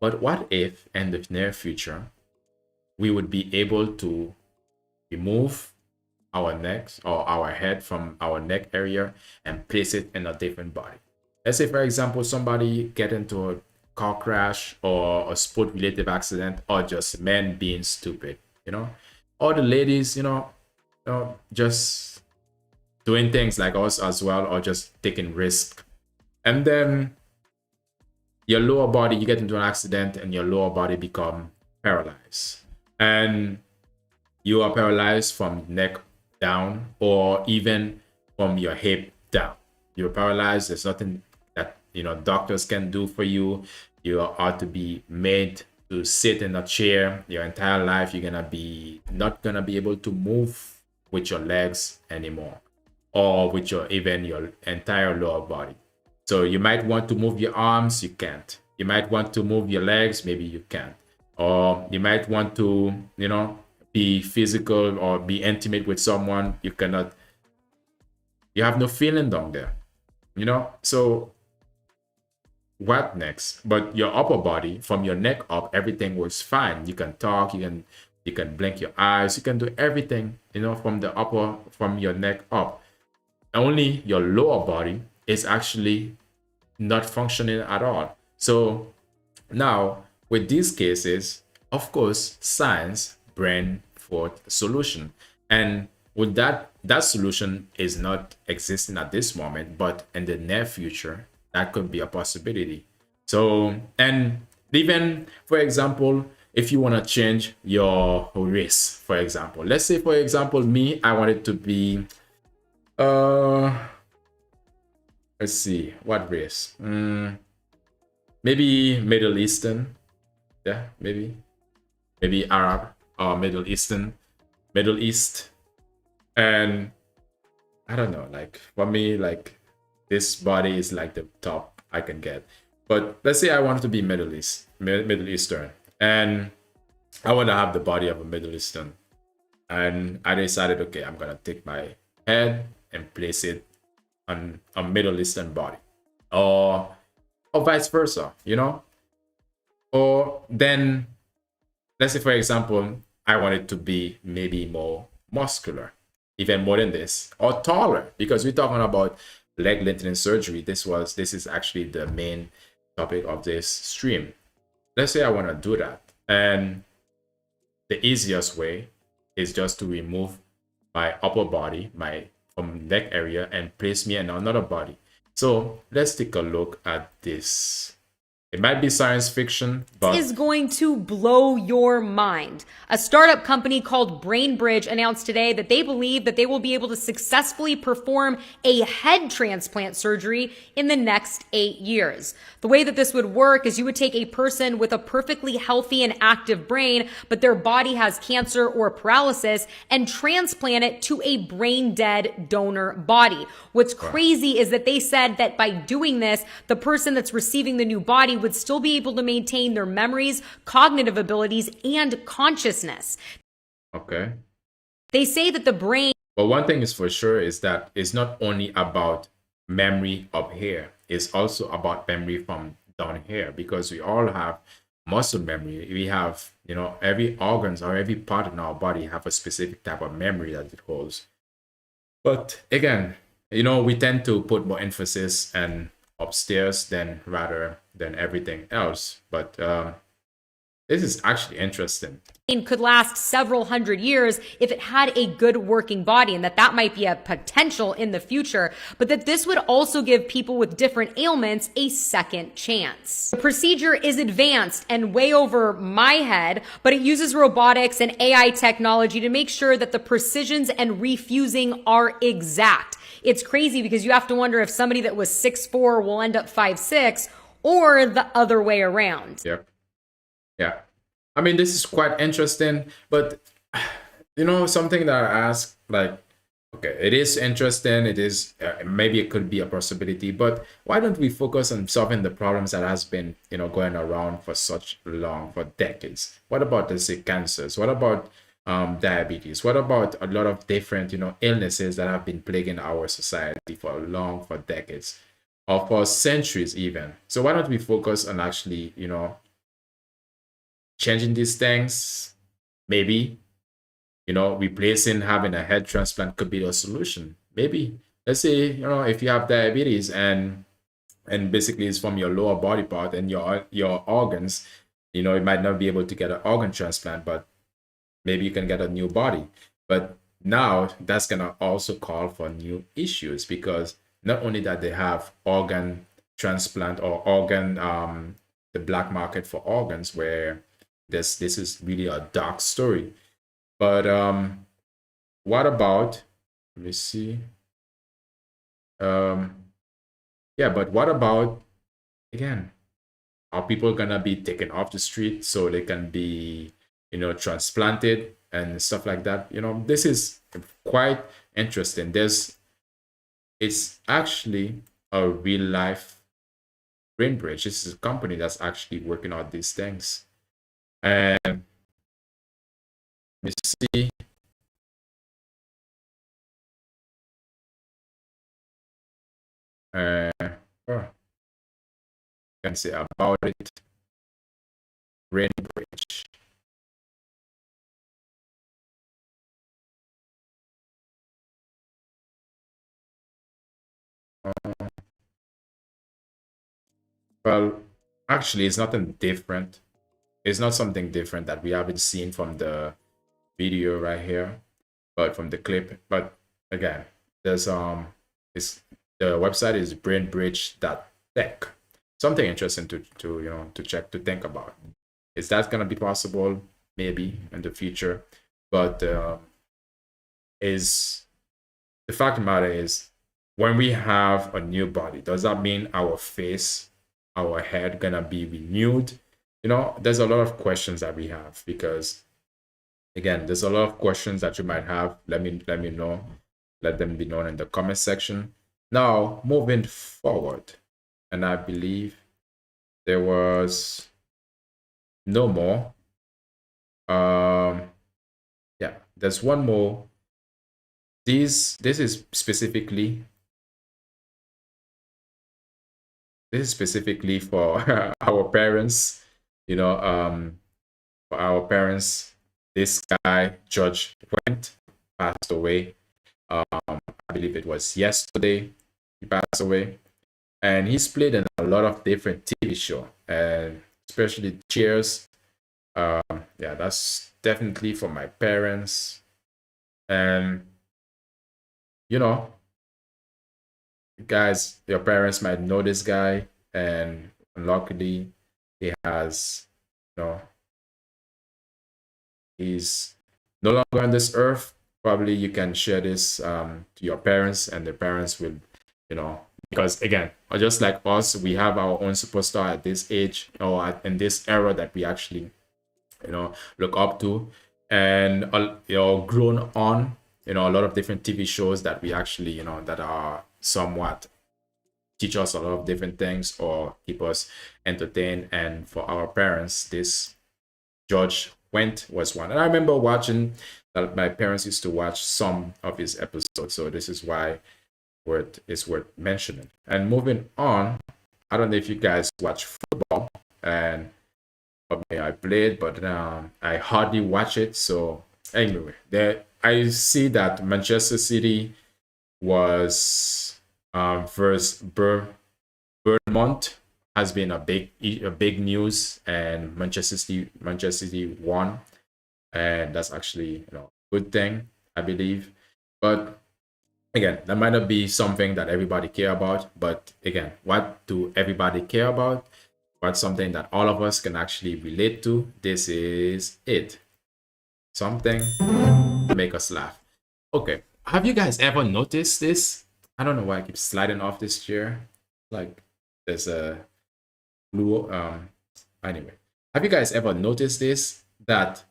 But what if in the near future we would be able to remove our necks or our head from our neck area and place it in a different body? Let's say, for example, somebody get into a car crash or a sport related accident, or just men being stupid, you know, or the ladies, you know, just doing things like us as well, or just taking risk. And then your lower body, you get into an accident and your lower body become paralyzed, and you are paralyzed from neck down, or even from your hip down. You're paralyzed. There's nothing that, you know, doctors can do for you. You are to be made to sit in a chair your entire life. You're not gonna be able to move with your legs anymore, or with your entire lower body. So you might want to move your arms, you can't. You might want to move your legs, maybe you can't. Or you might want to, you know, be physical or be intimate with someone, you cannot. You have no feeling down there, you know. So what next? But your upper body, from your neck up, everything works fine. You can talk, you can blink your eyes, you can do everything, you know, from your neck up. Only your lower body is actually not functioning at all. So now with these cases, of course, science bring forth a solution. And with that solution is not existing at this moment, but in the near future, that could be a possibility. So, and even for example, if you want to change your race, for example, let's say for example, me, I want it to be let's see, what race? Maybe Middle Eastern. Yeah, maybe Arab or Middle Eastern, Middle East. And I don't know, like for me, like this body is like the top I can get. But let's say I want to be Middle Eastern, and I want to have the body of a Middle Eastern. And I decided, okay, I'm gonna take my head and place it on a Middle Eastern body, or vice versa, you know. Or then, let's say for example, I want it to be maybe more muscular, even more than this, or taller, because we're talking about leg lengthening surgery. This is actually the main topic of this stream. Let's say I want to do that, and the easiest way is just to remove my upper body, my from neck area, and place me in another body. So let's take a look at this. It might be science fiction, but is going to blow your mind. A startup company called BrainBridge announced today that they believe that they will be able to successfully perform a head transplant surgery in the next 8 years. The way that this would work is you would take a person with a perfectly healthy and active brain, but their body has cancer or paralysis, and transplant it to a brain dead donor body. What's crazy is that they said that by doing this, the person that's receiving the new body would still be able to maintain their memories, cognitive abilities, and consciousness. Okay. They say that the brain... But one thing is for sure is that it's not only about memory up here, it's also about memory from down here, because we all have muscle memory. We have, you know, every organs or every part in our body have a specific type of memory that it holds. But again, you know, we tend to put more emphasis and upstairs rather than everything else. But this is actually interesting. Could last several hundred years if it had a good working body, and that might be a potential in the future, but that this would also give people with different ailments a second chance. The procedure is advanced and way over my head, but it uses robotics and AI technology to make sure that the precisions and refusing are exact. It's crazy because you have to wonder if somebody that was 6'4" will end up 5'6", or the other way around. Yep. Yeah. I mean, this is quite interesting, but you know, something that I ask, like, okay, it is interesting. It is, maybe it could be a possibility, but why don't we focus on solving the problems that has been, you know, going around for such long, for decades? What about, let's say, cancers? What about diabetes? What about a lot of different, you know, illnesses that have been plaguing our society for decades, or for centuries even? So why don't we focus on actually, you know, changing these things? Maybe, you know, replacing having a head transplant could be the solution. Maybe, let's say, you know, if you have diabetes and basically it's from your lower body part and your organs, you know, you might not be able to get an organ transplant, but maybe you can get a new body. But now that's gonna also call for new issues, because not only that they have organ transplant or organ the black market for organs, where this is really a dark story. But what about, let me see, yeah, but what about, again, are people gonna be taken off the street so they can be, you know, transplanted and stuff like that? You know, this is quite interesting. It's actually a real life BrainBridge. This is a company that's actually working on these things. And let me see. You can say about it. BrainBridge. Well, actually, it's nothing different. It's not something different that we haven't seen from the video right here. but from the clip. But again, there's it's the website is brainbridge.tech. Something interesting to check, to think about. Is that gonna be possible? Maybe in the future, but is the fact of the matter is, when we have a new body, does that mean our face, our head gonna be renewed? There's a lot of questions that we have, because again, there's a lot of questions that you might have. Let me know. Let them be known in the comment section. Now, moving forward, and I believe there was no more. Yeah, there's one more. This is specifically for our parents. For our parents, this guy George Wendt passed away. I believe it was yesterday he passed away, and he's played in a lot of different TV shows, and especially Cheers. Yeah, that's definitely for my parents. And guys, your parents might know this guy, and luckily he has, he's no longer on this earth. Probably you can share this to your parents, and the parents will, because again, just like us, we have our own superstar at this age, or in this era, that we actually, look up to, and grown on, a lot of different TV shows that we actually, that are somewhat teach us a lot of different things or keep us entertained. And for our parents, this George Wendt was one. And I remember watching that. My parents used to watch some of his episodes, so this is why it's worth mentioning. And moving on, I don't know if you guys watch football, and I played, but I hardly watch it. So anyway, I see that Manchester City was versus Bournemouth has been a big news, and Manchester City won, and that's actually a good thing, I believe. But again, that might not be something that everybody care about. But again, what do everybody care about? What's something that all of us can actually relate to? This is it. Something to make us laugh. Okay, have you guys ever noticed this? I don't know why I keep sliding off this chair. Like there's a blue. Anyway, have you guys ever noticed this? That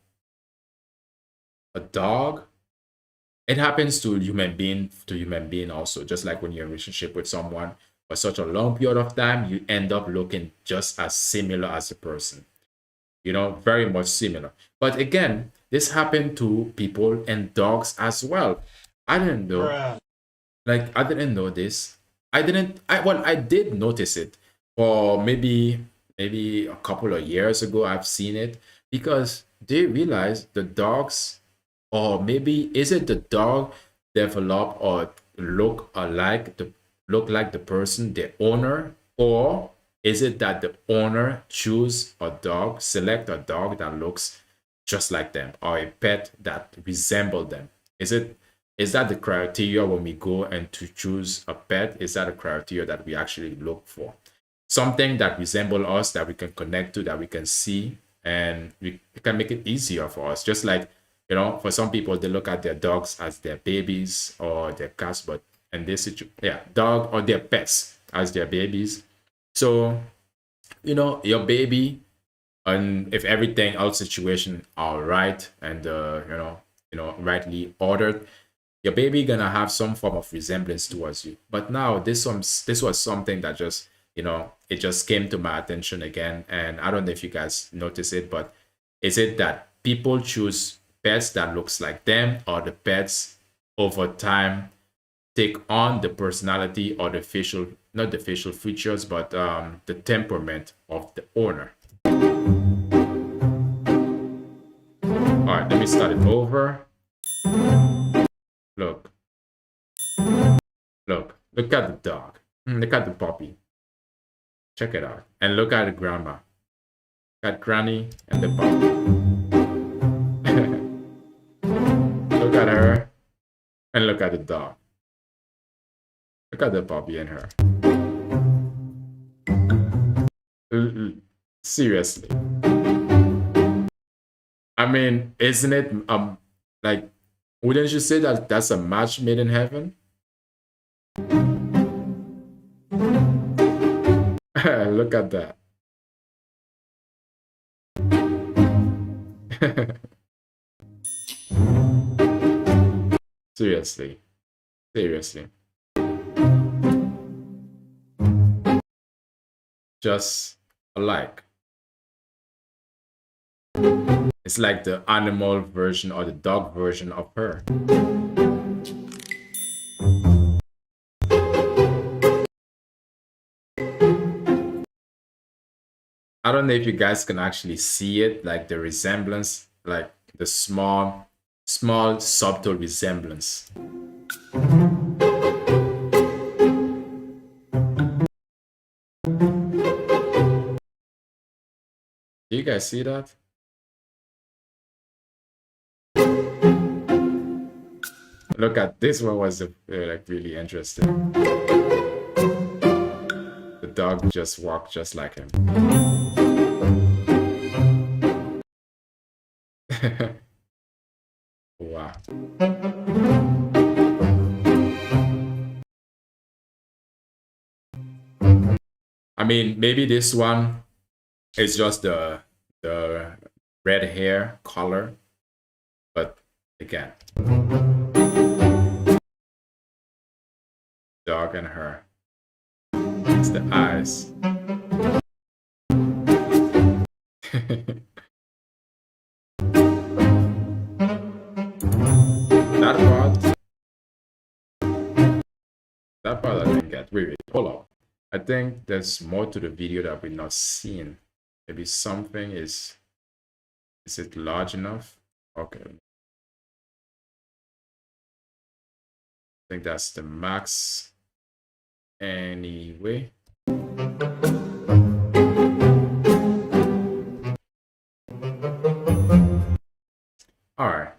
a dog, it happens to human being also. Just like when you're in a relationship with someone for such a long period of time, you end up looking just as similar as the person. Very much similar. But again, this happened to people and dogs as well. I didn't know. Bruh. Like, I didn't know this. I did notice it for maybe a couple of years ago. I've seen it because they realized the dogs, or maybe is it the dog develop or look like the person, the owner, or is it that the owner select a dog that looks just like them, or a pet that resemble them? Is that the criteria when we go and to choose a pet? Is that a criteria that we actually look for? Something that resemble us, that we can connect to, that we can see, and it can make it easier for us. Just like, for some people, they look at their dogs as their babies or their cats, but in this situation, dog or their pets as their babies. So, your baby, and if everything else situation are right and rightly ordered, your baby gonna have some form of resemblance towards you. But now this was something that just it just came to my attention again, and I don't know if you guys notice it, but is it that people choose pets that looks like them, or the pets over time take on the personality or not the facial features, but the temperament of the owner? All right, let me start it over. Look at the dog. Look at the puppy. Check it out. And look at the grandma. Look at granny and the puppy. Look at her And look at the dog. Look at the puppy and her. Seriously. I mean, isn't it like, wouldn't you say that that's a match made in heaven? Look at that. Seriously. Seriously. Just alike. It's like the animal version or the dog version of her. I don't know if you guys can actually see it, like the resemblance, like the small, subtle resemblance. Do you guys see that? Look at this one, was like really interesting. The dog just walked just like him. Wow. I mean, maybe this one is just the red hair color, but again, dog and her. It's the eyes. That part I didn't get. Wait, hold up. I think there's more to the video that we're not seeing. Maybe something is it large enough? Okay. I think that's the max anyway. All right.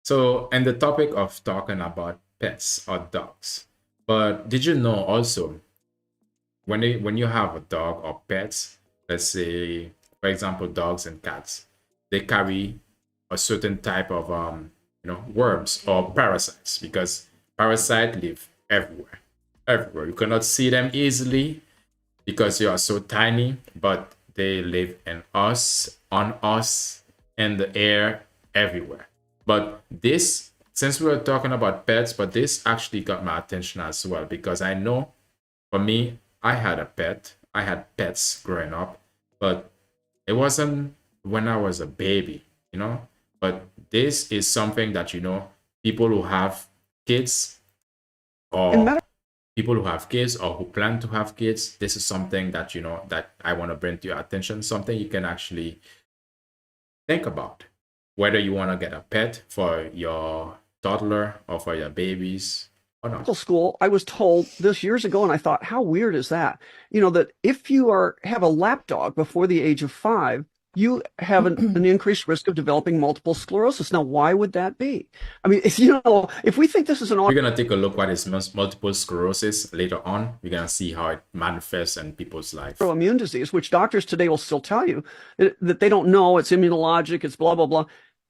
So, and the topic of talking about pets or dogs. But did you know also, when you have a dog or pets, let's say, for example, dogs and cats, they carry a certain type of worms or parasites, because parasites live everywhere. Everywhere. You cannot see them easily because you are so tiny, but they live in us, on us, in the air, everywhere. But this, since we were talking about pets, but this actually got my attention as well, because I know for me, I had a pet. I had pets growing up, but it wasn't when I was a baby, But this is something that, people who have kids or people who have kids or who plan to have kids, this is something that, that I want to bring to your attention, something you can actually think about. Whether you want to get a pet for your toddler or for your babies or not. School, I was told this years ago, and I thought, how weird is that? That if you have a lap dog before the age of 5, you have an increased risk of developing multiple sclerosis. Now, why would that be? I mean, if we think this is we're going to take a look what is multiple sclerosis later on. We're going to see how it manifests in people's life. Immune disease, which doctors today will still tell you that they don't know, it's immunologic, it's blah, blah, blah.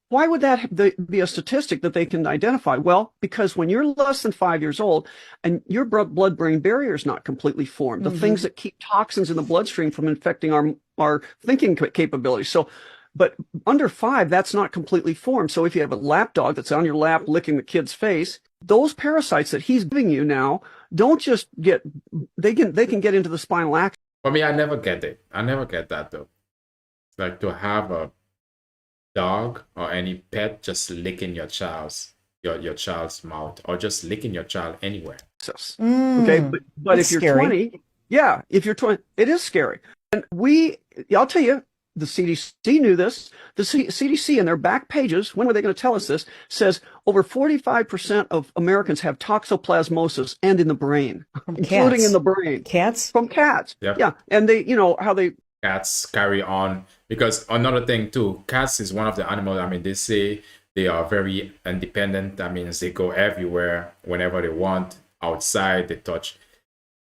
Why would that be a statistic that they can identify? Well, because when you're less than 5 years old and your blood-brain barrier is not completely formed, the things that keep toxins in the bloodstream from infecting our thinking capabilities. So, but under 5, that's not completely formed. So if you have a lap dog that's on your lap licking the kid's face, those parasites that he's giving you now don't just they can get into the spinal axis. For me, I never get it. I never get that though. Like to have a dog or any pet just licking your child's mouth, or just licking your child anywhere. Okay, but if you're scary. 20, if you're 20, it is scary. And I'll tell you, the CDC knew this. The CDC in their back pages, when were they going to tell us this, says over 45% of Americans have toxoplasmosis and in the brain, including in the brain. Cats? From cats. Yep. Yeah, and Cats carry on, because another thing too, cats is one of the animals, I mean, they say They are very independent. That means they go everywhere whenever they want, outside, they touch.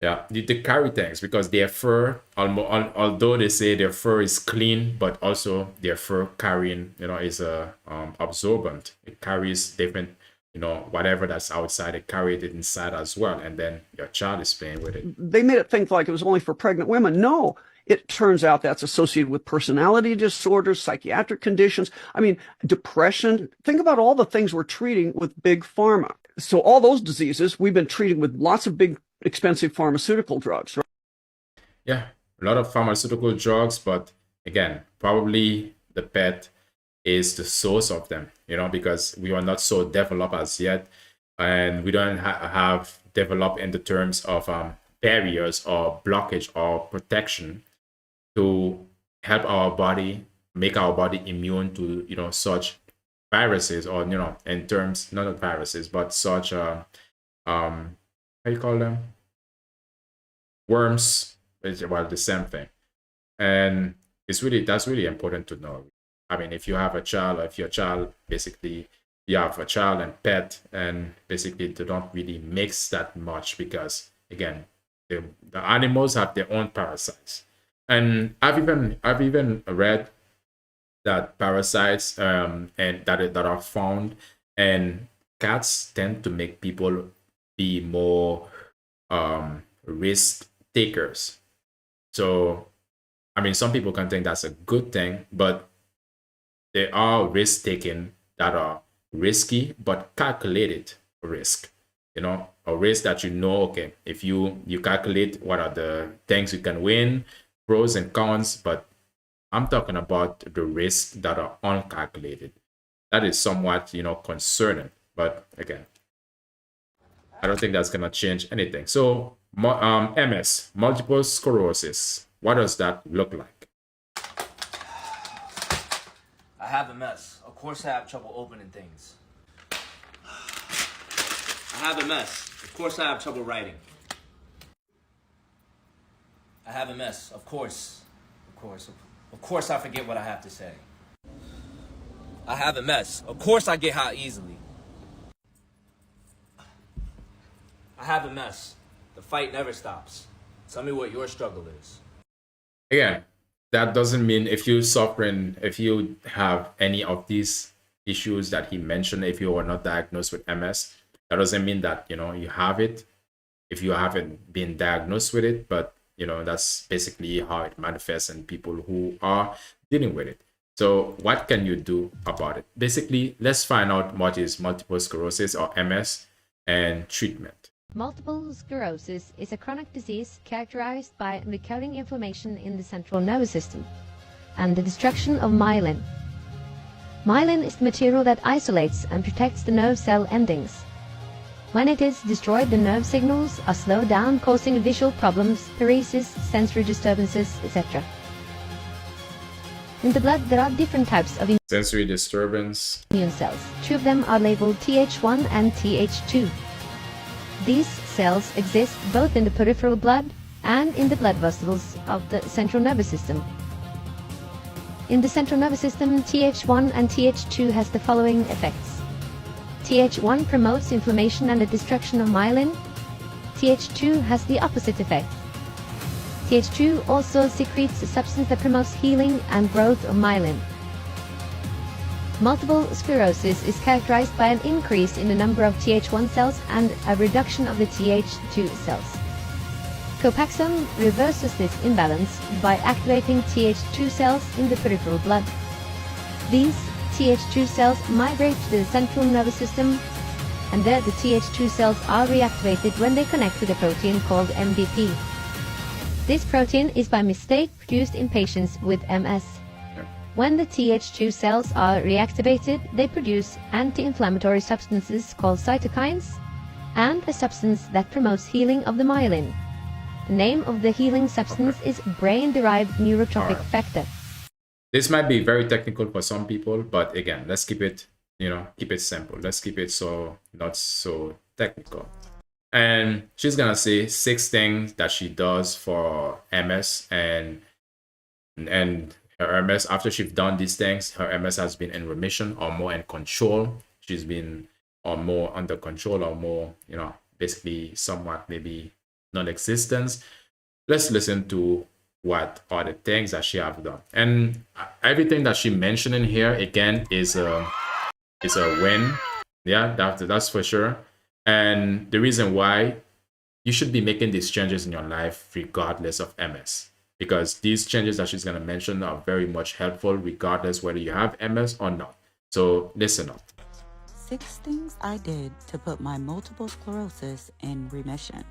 Yeah, they carry things because their fur, although they say their fur is clean, but also their fur carrying, is a absorbent. It carries different, whatever that's outside, they carry it inside as well. And then your child is playing with it. They made it think like it was only for pregnant women. No, it turns out that's associated with personality disorders, psychiatric conditions. I mean, depression. Think about all the things we're treating with big pharma. So all those diseases we've been treating with lots of big, expensive pharmaceutical drugs, right? Yeah, a lot of pharmaceutical drugs, but again, probably the pet is the source of them, because we are not so developed as yet, and we don't have developed in the terms of barriers or blockage or protection to help our body, make our body immune to, such viruses, or, in terms, not viruses, but such, how you call them? Worms, well, the same thing. And that's really important to know. I mean, if you have a child, or if your child, basically, you have a child and pet, and basically they don't really mix that much, because again, the animals have their own parasites. And I've even read that parasites and that are found, and cats tend to make people be more risk takers. So, I mean, some people can think that's a good thing, but there are risk taking that are risky but calculated risk. A risk that okay, if you calculate what are the things you can win, pros and cons, but I'm talking about the risks that are uncalculated. That is somewhat, concerning. But again, I don't think that's gonna change anything. So, MS, multiple sclerosis. What does that look like? I have MS. Of course I have trouble opening things. I have MS. Of course I have trouble writing. I have MS. Of course I forget what I have to say. I have MS. Of course I get hot easily. I have MS. The fight never stops. Tell me what your struggle is. Again, that doesn't mean if you have any of these issues that he mentioned, if you are not diagnosed with MS, that doesn't mean that, you have it if you haven't been diagnosed with it. But, that's basically how it manifests in people who are dealing with it. So what can you do about it? Basically, let's find out what is multiple sclerosis or MS and treatment. Multiple sclerosis is a chronic disease characterized by recurring inflammation in the central nervous system and the destruction of myelin. Myelin is the material that isolates and protects the nerve cell endings. When it is destroyed, the nerve signals are slowed down, causing visual problems, paresis, sensory disturbances, etc. In the blood, there are different types of sensory disturbance immune cells. Two of them are labeled Th1 and Th2. These cells exist both in the peripheral blood and in the blood vessels of the central nervous system. In the central nervous system, Th1 and Th2 has the following effects. Th1 promotes inflammation and the destruction of myelin. Th2 has the opposite effect. Th2 also secretes a substance that promotes healing and growth of myelin. Multiple sclerosis is characterized by an increase in the number of Th1 cells and a reduction of the Th2 cells. Copaxone reverses this imbalance by activating Th2 cells in the peripheral blood. These Th2 cells migrate to the central nervous system, and there the Th2 cells are reactivated when they connect to the protein called MBP. This protein is by mistake produced in patients with MS. When the Th2 cells are reactivated, they produce anti-inflammatory substances called cytokines and a substance that promotes healing of the myelin. The name of the healing substance is brain-derived neurotrophic factor. This might be very technical for some people, but again, let's keep it, keep it simple. Let's keep it not so technical. And she's gonna say 6 things that she does for MS, and her MS, after she's done these things, her MS has been in remission or more in control. She's been or more under control or more, basically somewhat maybe non-existence. Let's listen to what are the things that she have done. And everything that she mentioned in here, again, is a win. Yeah, that's for sure. And the reason why you should be making these changes in your life regardless of MS, because these changes that she's going to mention are very much helpful regardless whether you have MS or not. So listen up. 6 things I did to put my multiple sclerosis in remission.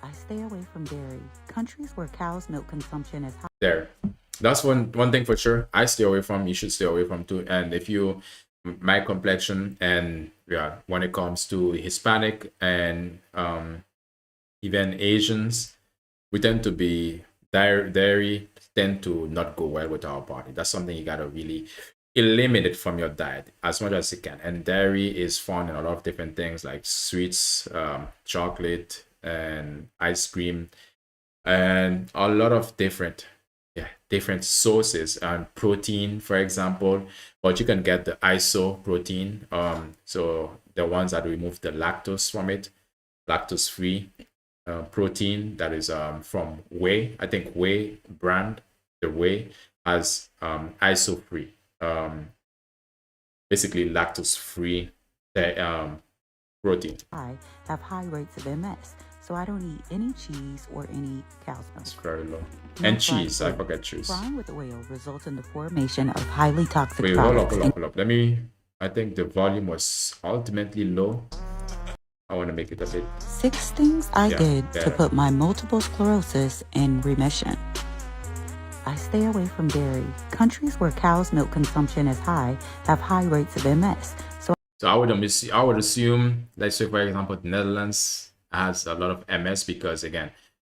I stay away from dairy. Countries where cow's milk consumption is high. There. That's one thing for sure. I stay away from, you should stay away from too. And if you, my complexion, and yeah, when it comes to Hispanic and even Asians, we tend to be dairy tend to not go well with our body. That's something you gotta really eliminate it from your diet as much as you can. And dairy is found in a lot of different things like sweets, chocolate, and ice cream, and a lot of different sources, and protein, for example. But you can get the iso protein, so the ones that remove the lactose from it, lactose free protein that is from whey. I think whey brand, the whey has iso free, basically lactose free protein. I have high rates of MS, so I don't eat any cheese or any cow's milk. It's very low. And cheese, I forget cheese. Frying with oil results in the formation of highly toxic Wait, products. hold up. I think the volume was ultimately low. I want to make it a bit. 6 things I did to put my multiple sclerosis in remission. I stay away from dairy. Countries where cow's milk consumption is high have high rates of MS. So I would assume, let's say for example, the Netherlands has a lot of MS because again,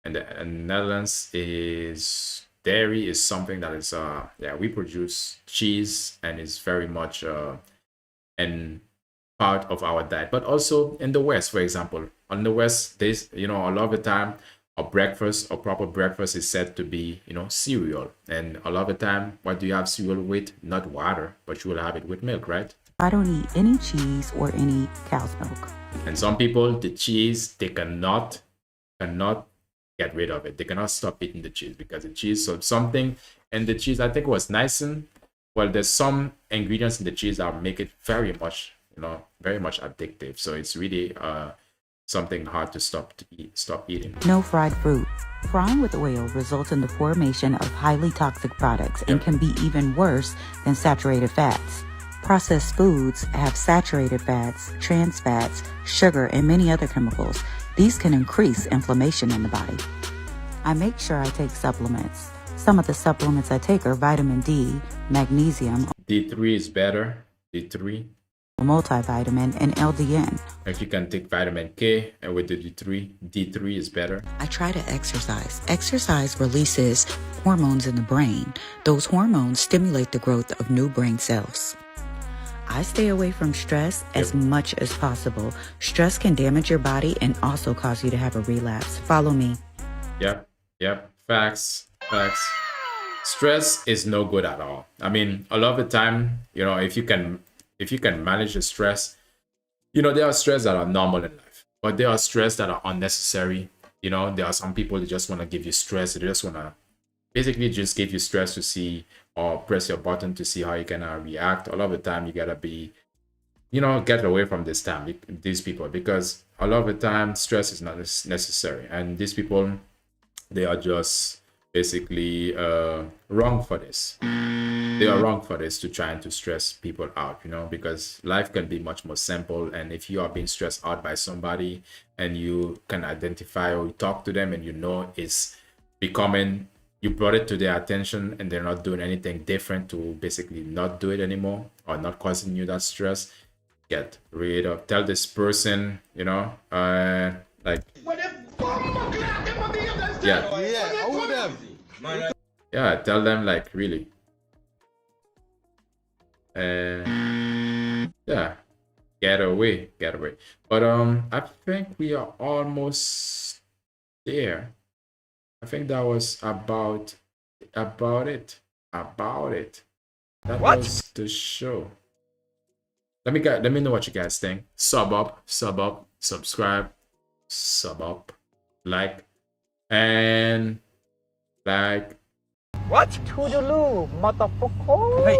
and the Netherlands is dairy is something that is we produce cheese and is very much and part of our diet. But also in the West, for example, on the West, there's a lot of the time a proper breakfast is said to be cereal, and a lot of the time, what do you have cereal with? Not water, but you will have it with milk, right? I don't eat any cheese or any cow's milk. And some people, the cheese, they cannot get rid of it. They cannot stop eating the cheese because the cheese, so something, and the cheese, I think, was niacin. Well, there's some ingredients in the cheese that make it very much addictive. So it's really something hard to stop eating. No fried fruit. Frying with oil results in the formation of highly toxic products and can be even worse than saturated fats. Processed foods have saturated fats, trans fats, sugar, and many other chemicals. These can increase inflammation in the body. I make sure I take supplements. Some of the supplements I take are vitamin D, magnesium, D3 is better, D3. Multivitamin, and LDN. If you can take vitamin K and with the D3 is better. I try to exercise. Exercise releases hormones in the brain. Those hormones stimulate the growth of new brain cells. I stay away from stress as much as possible. Stress can damage your body and also cause you to have a relapse. Follow me. Yep. Facts. Stress is no good at all. I mean, a lot of the time, if you can manage the stress, there are stress that are normal in life, but there are stress that are unnecessary. There are some people that just want to give you stress. They just want to basically just give you stress to see or press your button to see how you can react. A lot of the time you gotta be, get away from these people, because a lot of the time stress is not necessary. And these people, they are just basically wrong for this. They are wrong for this, to try to stress people out, because life can be much more simple. And if you are being stressed out by somebody and you can identify or talk to them and it's becoming, you brought it to their attention and they're not doing anything different to basically not do it anymore or not causing you that stress, get rid of, tell this person, tell them like really. Get away. But I think we are almost there. I think that was about it. about it. That was the show. Let me know what you guys think. Sub up, subscribe, sub up, like, and like. What? Toodaloo, motherfucker. Hey,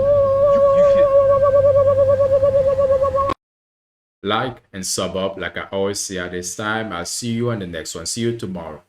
like and sub up like I always say at this time. I'll see you on the next one. See you tomorrow.